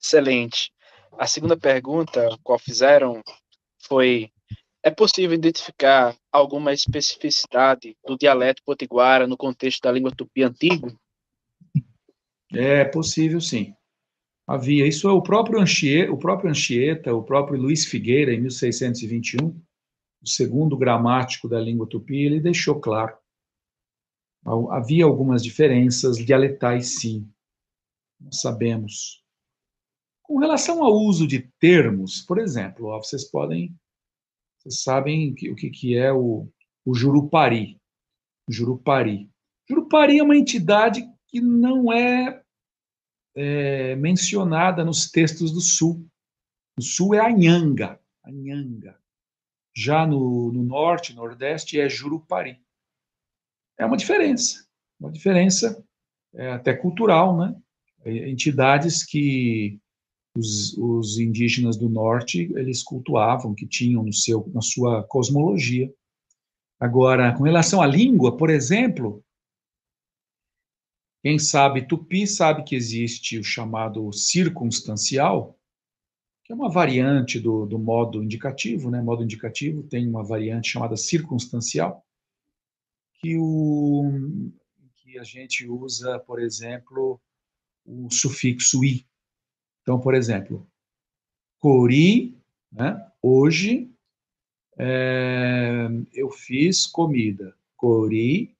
Excelente. A segunda pergunta, qual fizeram, foi: é possível identificar alguma especificidade do dialeto potiguara no contexto da língua tupi antiga? É possível, sim. Havia. Isso é o próprio Anchieta, o próprio Luiz Figueira, em 1621, o segundo gramático da língua tupi, ele deixou claro. Havia algumas diferenças dialetais, sim. Nós sabemos. Com relação ao uso de termos, por exemplo, vocês sabem o que é o Jurupari. Jurupari. Jurupari é uma entidade que não é mencionada nos textos do Sul. No Sul é Anhanga. Já no Norte, Nordeste, é Jurupari. É uma diferença até cultural, né? Entidades que os indígenas do Norte eles cultuavam, que tinham na sua cosmologia. Agora, com relação à língua, por exemplo, quem sabe tupi sabe que existe o chamado circunstancial, que é uma variante do modo indicativo, né? Modo indicativo tem uma variante chamada circunstancial, que a gente usa, por exemplo, o sufixo i. Então, por exemplo, cori, né? Hoje eu fiz comida. Cori,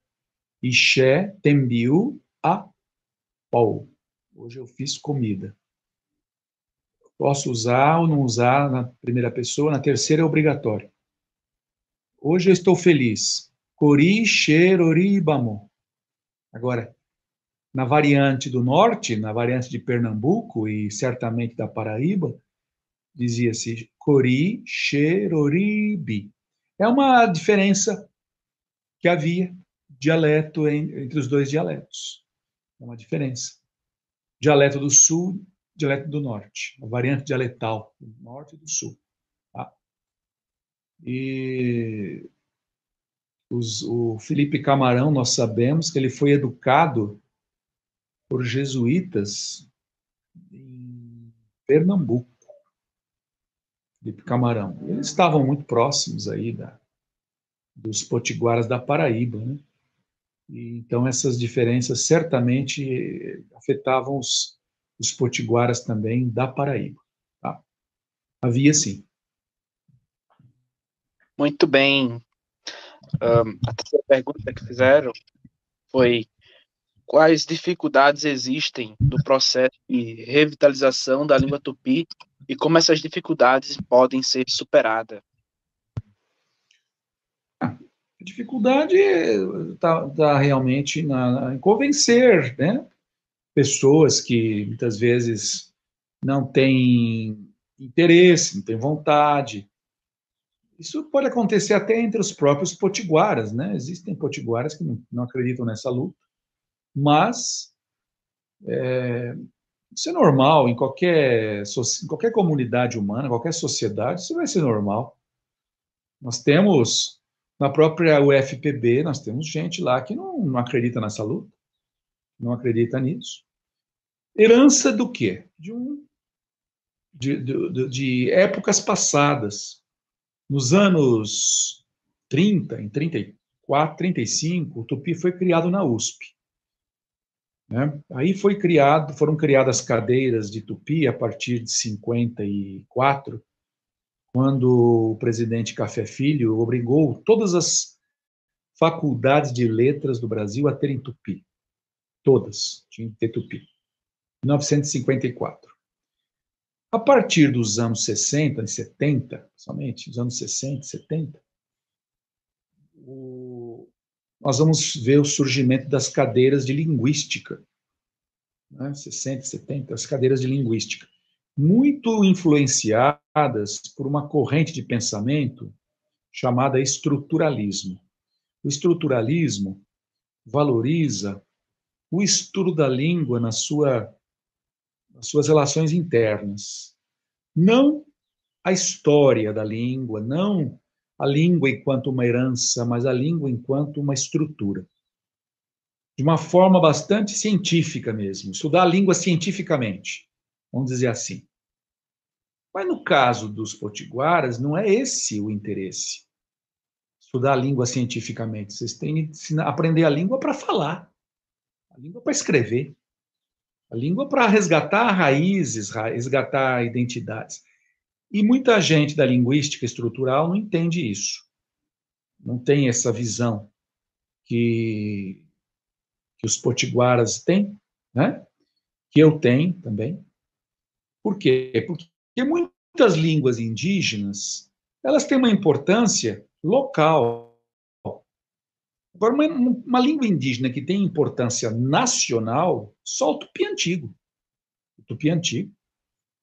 ixé, tembiu, a pau. Hoje eu fiz comida. Posso usar ou não usar na primeira pessoa, na terceira é obrigatório. Hoje eu estou feliz. Cori, xerori, bamo. Agora, na variante do norte, na variante de Pernambuco e certamente da Paraíba, dizia-se cori, xeroribi. É uma diferença que havia dialeto entre os dois dialetos. É uma diferença. Dialeto do sul, dialeto do norte. A variante dialetal do norte e do sul. Tá? E o Felipe Camarão, nós sabemos que ele foi educado por jesuítas em Pernambuco. Felipe Camarão. Eles estavam muito próximos aí dos potiguaras da Paraíba, né? E, então essas diferenças certamente afetavam os potiguaras também da Paraíba. Tá? Havia sim. Muito bem. A terceira pergunta que fizeram foi: quais dificuldades existem no processo de revitalização da língua tupi e como essas dificuldades podem ser superadas? A dificuldade está realmente em convencer, né? pessoas que muitas vezes não têm interesse, não têm vontade. Isso pode acontecer até entre os próprios potiguaras, né? Existem potiguaras que não acreditam nessa luta, mas isso é normal em qualquer comunidade humana, qualquer sociedade, isso vai ser normal. Nós temos, na própria UFPB, nós temos gente lá que não acredita nessa luta, não acredita nisso. Herança do quê? De épocas passadas. Nos anos 30, em 34, 35, o Tupi foi criado na USP. Né? Aí foram criadas cadeiras de Tupi a partir de 54, quando o presidente Café Filho obrigou todas as faculdades de letras do Brasil a terem Tupi. Todas tinham que ter Tupi. 1954. A partir dos anos 60 e 70, somente, os anos 60 e 70, nós vamos ver o surgimento das cadeiras de linguística. Né? 60 e 70, as cadeiras de linguística. Muito influenciadas por uma corrente de pensamento chamada estruturalismo. O estruturalismo valoriza o estudo da língua nas suas relações internas. Não a história da língua, não a língua enquanto uma herança, mas a língua enquanto uma estrutura. De uma forma bastante científica mesmo, estudar a língua cientificamente, vamos dizer assim. Mas no caso dos potiguaras, não é esse o interesse. Estudar a língua cientificamente. Vocês têm que aprender a língua para falar, a língua para escrever. A língua para resgatar raízes, resgatar identidades. E muita gente da linguística estrutural não entende isso. Não tem essa visão que os potiguaras têm, né? Que eu tenho também. Por quê? Porque muitas línguas indígenas, elas têm uma importância local. Agora, uma língua indígena que tem importância nacional, só o tupi antigo. O tupi antigo.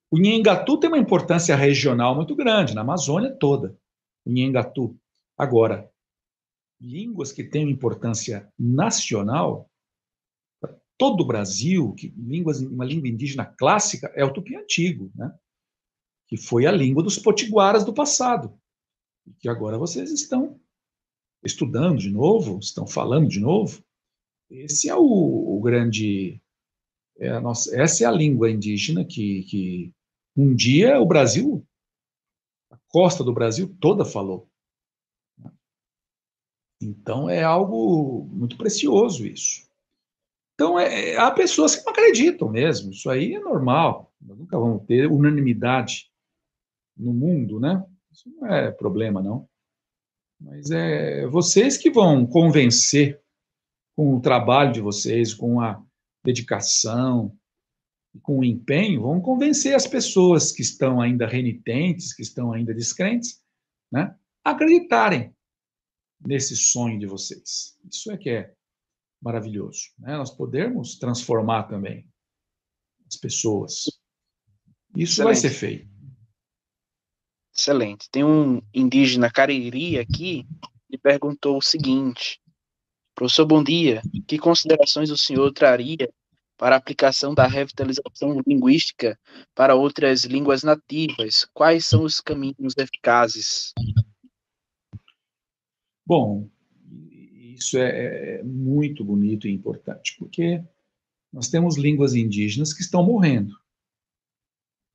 O Nhengatu tem uma importância regional muito grande, na Amazônia toda. O Nhengatu. Agora, línguas que têm importância nacional, para todo o Brasil, uma língua indígena clássica, é o tupi antigo, né? Que foi a língua dos potiguaras do passado. E que agora vocês estão estudando de novo, estão falando de novo. Esse é o grande... essa é a língua indígena que um dia o Brasil, a costa do Brasil toda falou. Então é algo muito precioso isso. Então há pessoas que não acreditam mesmo, isso aí é normal. Nós nunca vamos ter unanimidade no mundo, né? Isso não é problema, não. Mas é vocês que vão convencer com o trabalho de vocês, com a dedicação, com o empenho, vão convencer as pessoas que estão ainda renitentes, que estão ainda descrentes, né, a acreditarem nesse sonho de vocês. Isso é que é maravilhoso, né? Nós podermos transformar também as pessoas. Isso Excelente. Vai ser feito. Excelente. Tem um indígena Cariri aqui que perguntou o seguinte: professor, bom dia. Que considerações o senhor traria para a aplicação da revitalização linguística para outras línguas nativas? Quais são os caminhos eficazes? Bom, isso é muito bonito e importante, porque nós temos línguas indígenas que estão morrendo.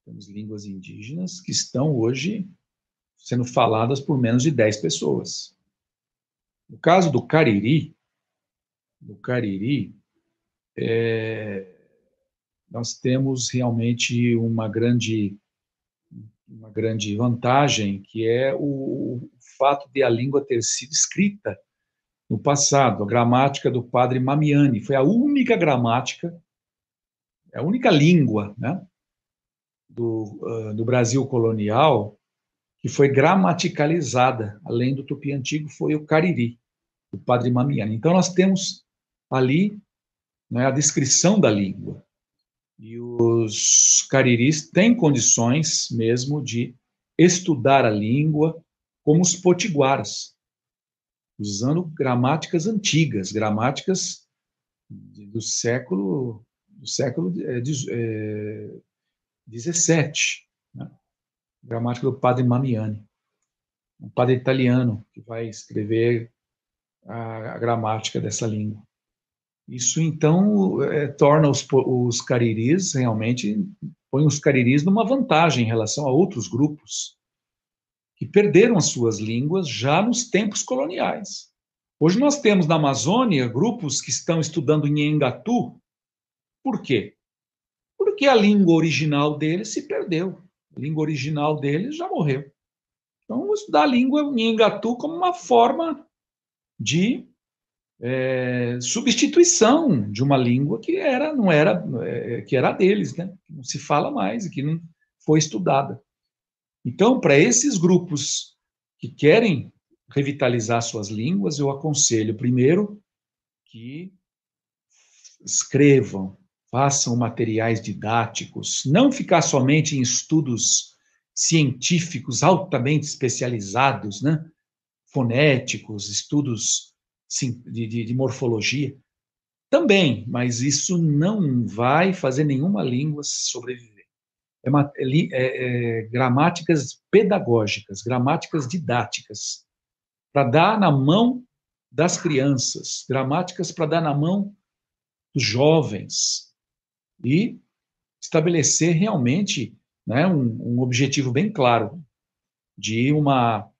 Temos línguas indígenas que estão hoje sendo faladas por menos de 10 pessoas. No caso do Cariri, nós temos realmente uma grande vantagem, que é o fato de a língua ter sido escrita no passado. A gramática do padre Mamiani foi a única gramática, a única língua, né, do Brasil colonial que foi gramaticalizada, além do tupi antigo, foi o Cariri, do padre Mamiani. Então, nós temos ali, né, a descrição da língua. E os cariris têm condições mesmo de estudar a língua como os potiguaras, usando gramáticas antigas, gramáticas do século XVII, né? Gramática do padre Mamiani, um padre italiano que vai escrever a gramática dessa língua. Isso, então, torna os cariris realmente, põe os cariris numa vantagem em relação a outros grupos que perderam as suas línguas já nos tempos coloniais. Hoje nós temos na Amazônia grupos que estão estudando Nhengatu. Por quê? Porque a língua original deles se perdeu. A língua original deles já morreu. Então, vou estudar a língua Nhengatu como uma forma de substituição de uma língua que que era deles, né? Que não se fala mais e que não foi estudada. Então, para esses grupos que querem revitalizar suas línguas, eu aconselho, primeiro, que escrevam, façam materiais didáticos, não ficar somente em estudos científicos altamente especializados, né? Fonéticos, estudos de morfologia. Também, mas isso não vai fazer nenhuma língua sobreviver. Gramáticas pedagógicas, gramáticas didáticas, para dar na mão das crianças, gramáticas para dar na mão dos jovens e estabelecer realmente, né, um objetivo bem claro de uma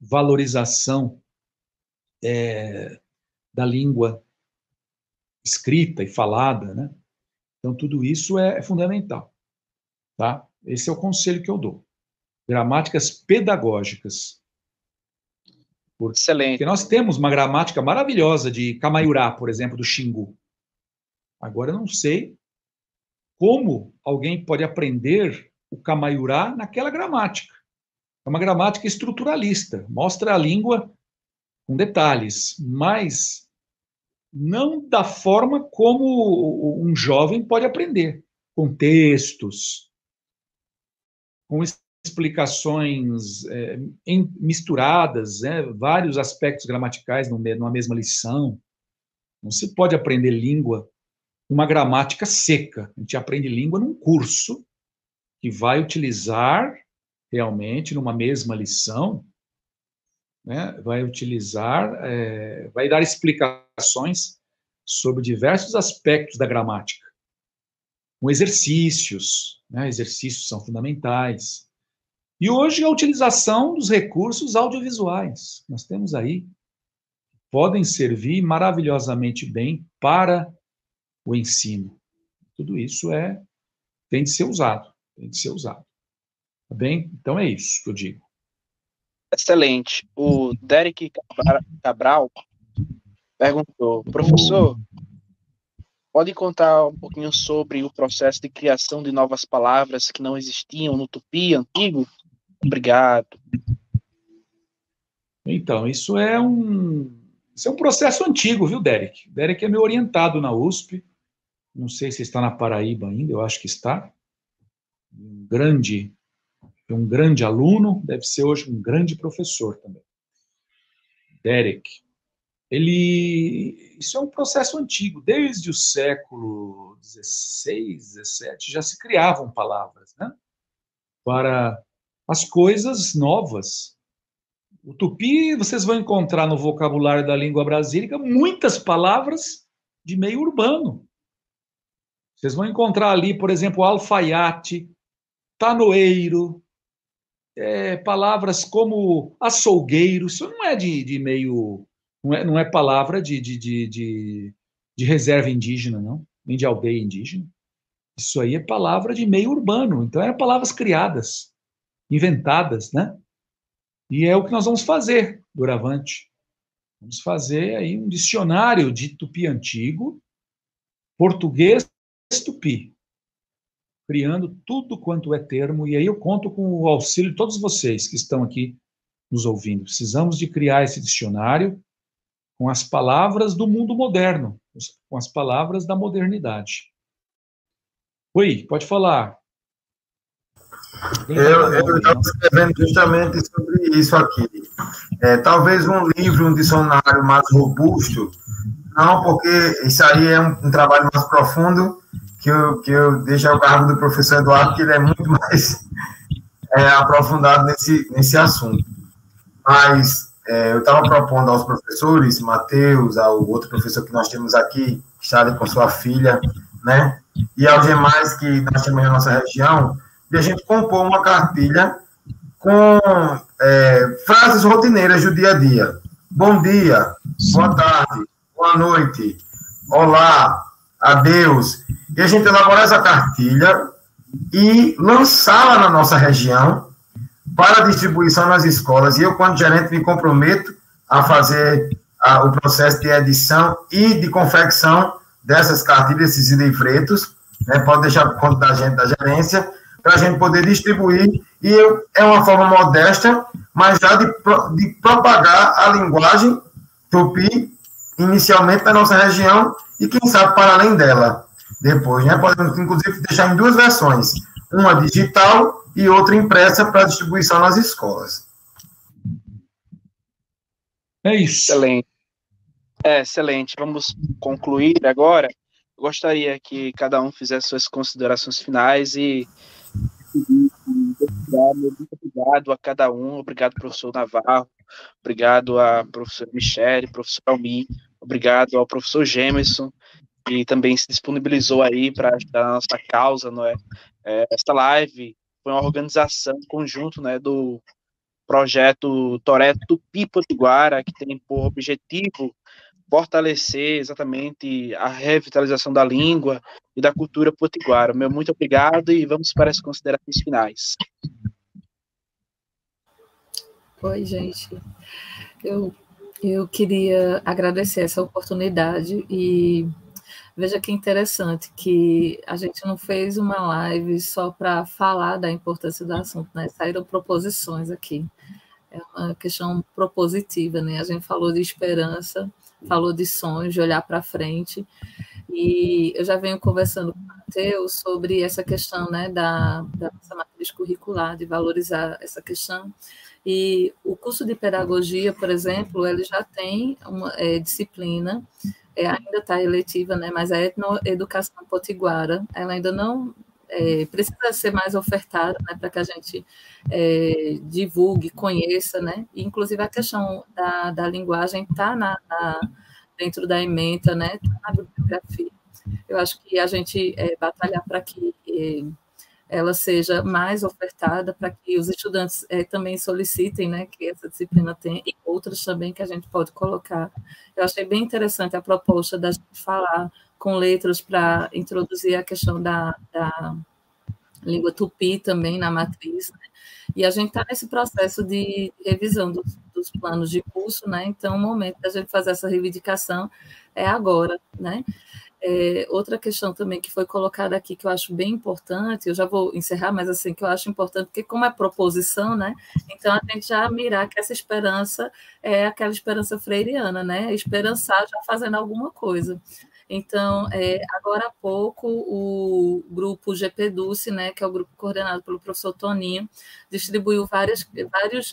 valorização da língua escrita e falada, né? Então, tudo isso é fundamental, tá? Esse é o conselho que eu dou. Gramáticas pedagógicas. Excelente. Porque nós temos uma gramática maravilhosa de Camaiurá, por exemplo, do Xingu. Agora, eu não sei como alguém pode aprender o Camaiurá naquela gramática. É uma gramática estruturalista, mostra a língua com detalhes, mas não da forma como um jovem pode aprender, com textos, com explicações misturadas, vários aspectos gramaticais numa mesma lição. Não se pode aprender língua uma gramática seca. A gente aprende língua num curso que vai utilizar realmente numa mesma lição, né, vai dar explicações sobre diversos aspectos da gramática, com exercícios, né, exercícios são fundamentais. E hoje a utilização dos recursos audiovisuais, nós temos aí, podem servir maravilhosamente bem para o ensino. Tudo isso tem de ser usado, Tá bem? Então é isso que eu digo. Excelente. O Derek Cabral perguntou, professor, pode contar um pouquinho sobre o processo de criação de novas palavras que não existiam no tupi antigo? Obrigado. Então, isso é um processo antigo, viu, Derek? Derek é meu orientado na USP. Não sei se está na Paraíba ainda, eu acho que está. Um grande aluno, deve ser hoje um grande professor também. Derek. Isso é um processo antigo. Desde o século XVI, XVII, já se criavam palavras, né, para as coisas novas. O tupi, vocês vão encontrar no vocabulário da língua brasílica muitas palavras de meio urbano. Vocês vão encontrar ali, por exemplo, alfaiate, tanoeiro, palavras como açougueiro. Isso não é de meio... Não é palavra de reserva indígena, não, nem de aldeia indígena. Isso aí é palavra de meio urbano. Então, eram palavras criadas, inventadas, né? E é o que nós vamos fazer, doravante. Vamos fazer aí um dicionário de tupi antigo, português tupi, criando tudo quanto é termo, e aí eu conto com o auxílio de todos vocês que estão aqui nos ouvindo. Precisamos de criar esse dicionário com as palavras do mundo moderno, com as palavras da modernidade. Oi, pode falar. Eu estava escrevendo justamente sobre isso aqui. Talvez um livro, um dicionário mais robusto, não, porque isso aí é um trabalho mais profundo, que eu deixo ao cargo do professor Eduardo, que ele é muito mais aprofundado nesse assunto. Mas eu estava propondo aos professores, Matheus, ao outro professor que nós temos aqui, que está ali com sua filha, né, e aos demais que nós temos na nossa região, de a gente compor uma cartilha com frases rotineiras do dia a dia. Bom dia, boa tarde, boa noite, olá, adeus. E a gente elaborar essa cartilha e lançá-la na nossa região para distribuição nas escolas. E eu, quando gerente, me comprometo a fazer o processo de edição e de confecção dessas cartilhas, esses livretos, né, pode deixar por conta da gente, da gerência, para a gente poder distribuir, e é uma forma modesta, mas já de propagar a linguagem tupi, inicialmente na nossa região, e quem sabe para além dela, depois, né? Podemos, inclusive, deixar em duas versões, uma digital e outra impressa para distribuição nas escolas. É isso. Excelente. Excelente. Vamos concluir agora. Eu gostaria que cada um fizesse suas considerações finais e muito obrigado a cada um, obrigado professor Navarro, obrigado à professora Michele, professor Almir, obrigado ao professor Gemerson, que também se disponibilizou aí para ajudar a nossa causa, não é? Esta live foi uma organização conjunto, né, do projeto Toré Tupi Potiguara, que tem por objetivo fortalecer exatamente a revitalização da língua e da cultura potiguara. Meu muito obrigado e vamos para as considerações finais. Oi, gente. Eu queria agradecer essa oportunidade e veja que interessante que a gente não fez uma live só para falar da importância do assunto, né? Saíram proposições aqui. É uma questão propositiva, né? A gente falou de esperança, falou de sonhos, de olhar para frente. E eu já venho conversando com o Matheus sobre essa questão, né, da nossa matriz curricular, de valorizar essa questão. E o curso de pedagogia, por exemplo, ele já tem uma disciplina, ainda está eletiva, né, mas a etnoeducação potiguara, ela ainda não precisa ser mais ofertada, né, para que a gente divulgue, conheça, né, e, inclusive a questão da linguagem está dentro da ementa, né, tá na bibliografia. Eu acho que a gente batalhar para que ela seja mais ofertada, para que os estudantes também solicitem, né, que essa disciplina tem, e outras também que a gente pode colocar. Eu achei bem interessante a proposta da gente falar com letras para introduzir a questão da língua tupi também na matriz, né? E a gente está nesse processo de revisão dos planos de curso, né? Então, o momento da gente fazer essa reivindicação é agora, né? Outra questão também que foi colocada aqui, que eu acho bem importante, eu já vou encerrar, mas assim, que eu acho importante, porque como é proposição, né? Então, a gente já mirar que essa esperança é aquela esperança freiriana, né? Esperançar já fazendo alguma coisa. Então, agora há pouco, o grupo GPDUCE, né, que é o grupo coordenado pelo professor Toninho, distribuiu vários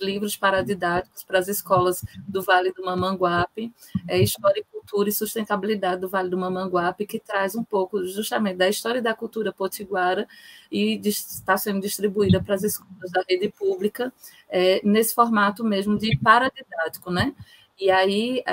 livros paradidáticos para as escolas do Vale do Mamanguape, História e Cultura e Sustentabilidade do Vale do Mamanguape, que traz um pouco justamente da história e da cultura potiguara e está sendo distribuída para as escolas da rede pública, nesse formato mesmo de paradidático, né? E aí,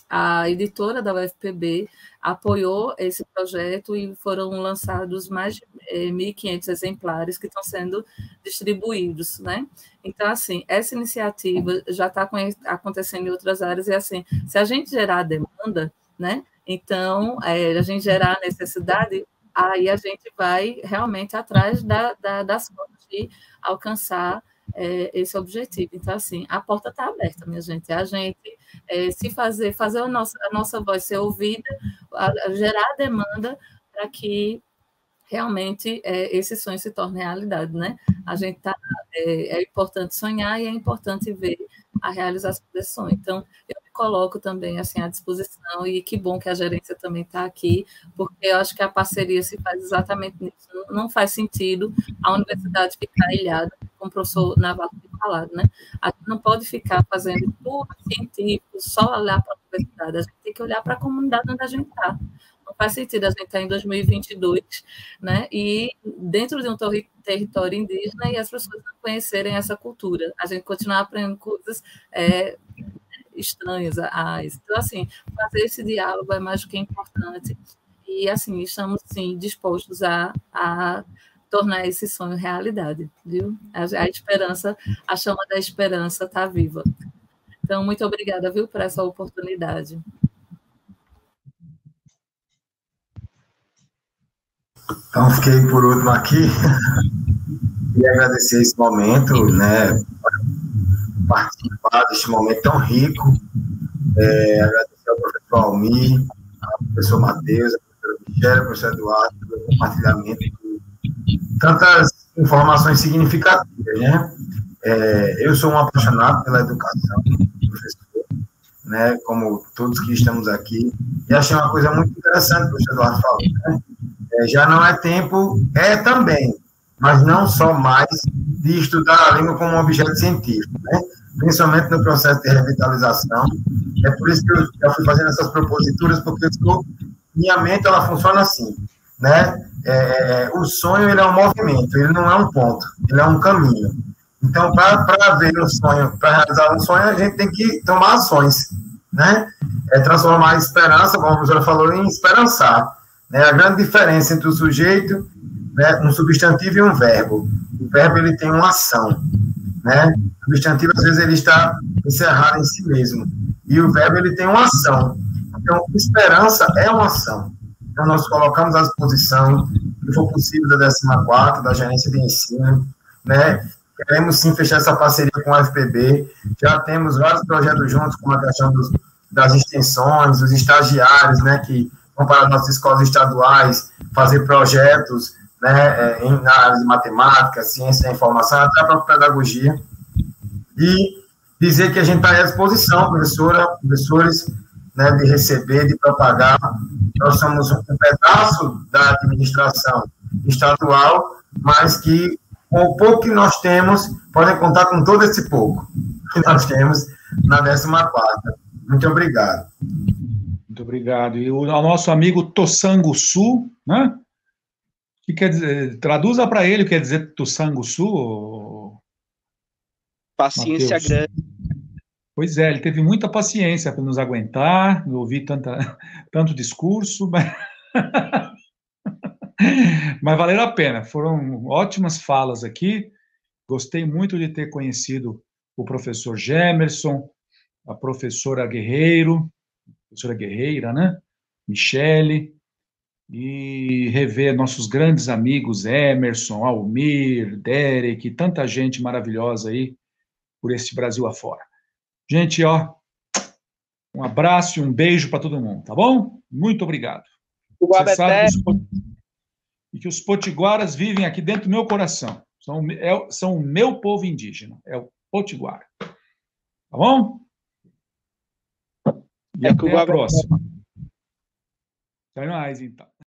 a editora da UFPB apoiou esse projeto e foram lançados mais de 1.500 exemplares que estão sendo distribuídos, né? Então, assim, essa iniciativa já está acontecendo em outras áreas e, assim, se a gente gerar demanda, né? Então, a gente gerar necessidade, aí a gente vai realmente atrás das formas de alcançar esse objetivo. Então, assim, a porta está aberta, minha gente. A gente se fazer a nossa voz ser ouvida, gerar demanda para que realmente esse sonho se torne realidade, né? A gente é importante sonhar e é importante ver a realização desse sonho. Então, eu me coloco também assim à disposição, e que bom que a gerência também está aqui, porque eu acho que a parceria se faz exatamente nisso. Não faz sentido a universidade ficar ilhada, como o professor Navarro tem falado, né? A gente não pode ficar fazendo tudo científico, só olhar para a universidade, a gente tem que olhar para a comunidade onde a gente está. Não faz sentido a gente estar em 2022, né? E dentro de um território indígena e as pessoas não conhecerem essa cultura. A gente continuar aprendendo coisas estranhas. Então, assim, fazer esse diálogo é mais do que importante. E, assim, estamos, sim, dispostos a tornar esse sonho realidade, viu? A esperança, a chama da esperança está viva. Então, muito obrigada, viu, por essa oportunidade. Então, fiquei por último aqui. Queria agradecer esse momento, né, participar deste momento tão rico. Agradecer ao professor Almir, ao professor Matheus, ao professor Michele, ao professor Eduardo, pelo compartilhamento de tantas informações significativas, né? Eu sou um apaixonado pela educação, professor, né, como todos que estamos aqui, e achei uma coisa muito interessante que o professor Eduardo falou, né? Já não é tempo, também, mas não só mais de estudar a língua como um objeto científico, né? Principalmente no processo de revitalização. É por isso que eu já fui fazendo essas proposituras, porque minha mente ela funciona assim, né? O sonho ele é um movimento, ele não é um ponto, ele é um caminho. Então, para ver um sonho, para realizar um sonho, a gente tem que tomar ações, né? Transformar a esperança, como a professora falou, em esperançar. Né? A grande diferença entre o sujeito, né, um substantivo e um verbo. O verbo ele tem uma ação, né? O substantivo às vezes ele está encerrado em si mesmo e o verbo ele tem uma ação. Então, esperança é uma ação. Então, nós colocamos à disposição, se for possível, da 14ª, da gerência de ensino, né? Queremos sim fechar essa parceria com a UFPB. Já temos vários projetos juntos, como a questão das extensões, os estagiários, né, que vão para as nossas escolas estaduais fazer projetos, né, na área de matemática, ciência da informação, até a própria pedagogia. E dizer que a gente está à disposição, professores, né, de receber, de propagar. Nós somos um pedaço da administração estadual, mas que, com o pouco que nós temos, podem contar com todo esse pouco que nós temos na 14ª. Muito obrigado. Muito obrigado. E ao nosso amigo Tossanguçu, né? Que quer dizer, traduza para ele o que quer dizer Tossanguçu. Paciência Mateus. grande. Pois é, ele teve muita paciência para nos aguentar, ouvir tanto discurso, mas valeu a pena. Foram ótimas falas aqui. Gostei muito de ter conhecido o professor Gemerson, a professora Guerreira, né? Michele, e rever nossos grandes amigos Emerson, Almir, Derek, tanta gente maravilhosa aí por esse Brasil afora. Gente, ó, um abraço e um beijo para todo mundo, tá bom? Muito obrigado. Você sabe que os potiguaras vivem aqui dentro do meu coração. São o meu povo indígena, é o potiguara. Tá bom? E até a próxima. Até mais, então.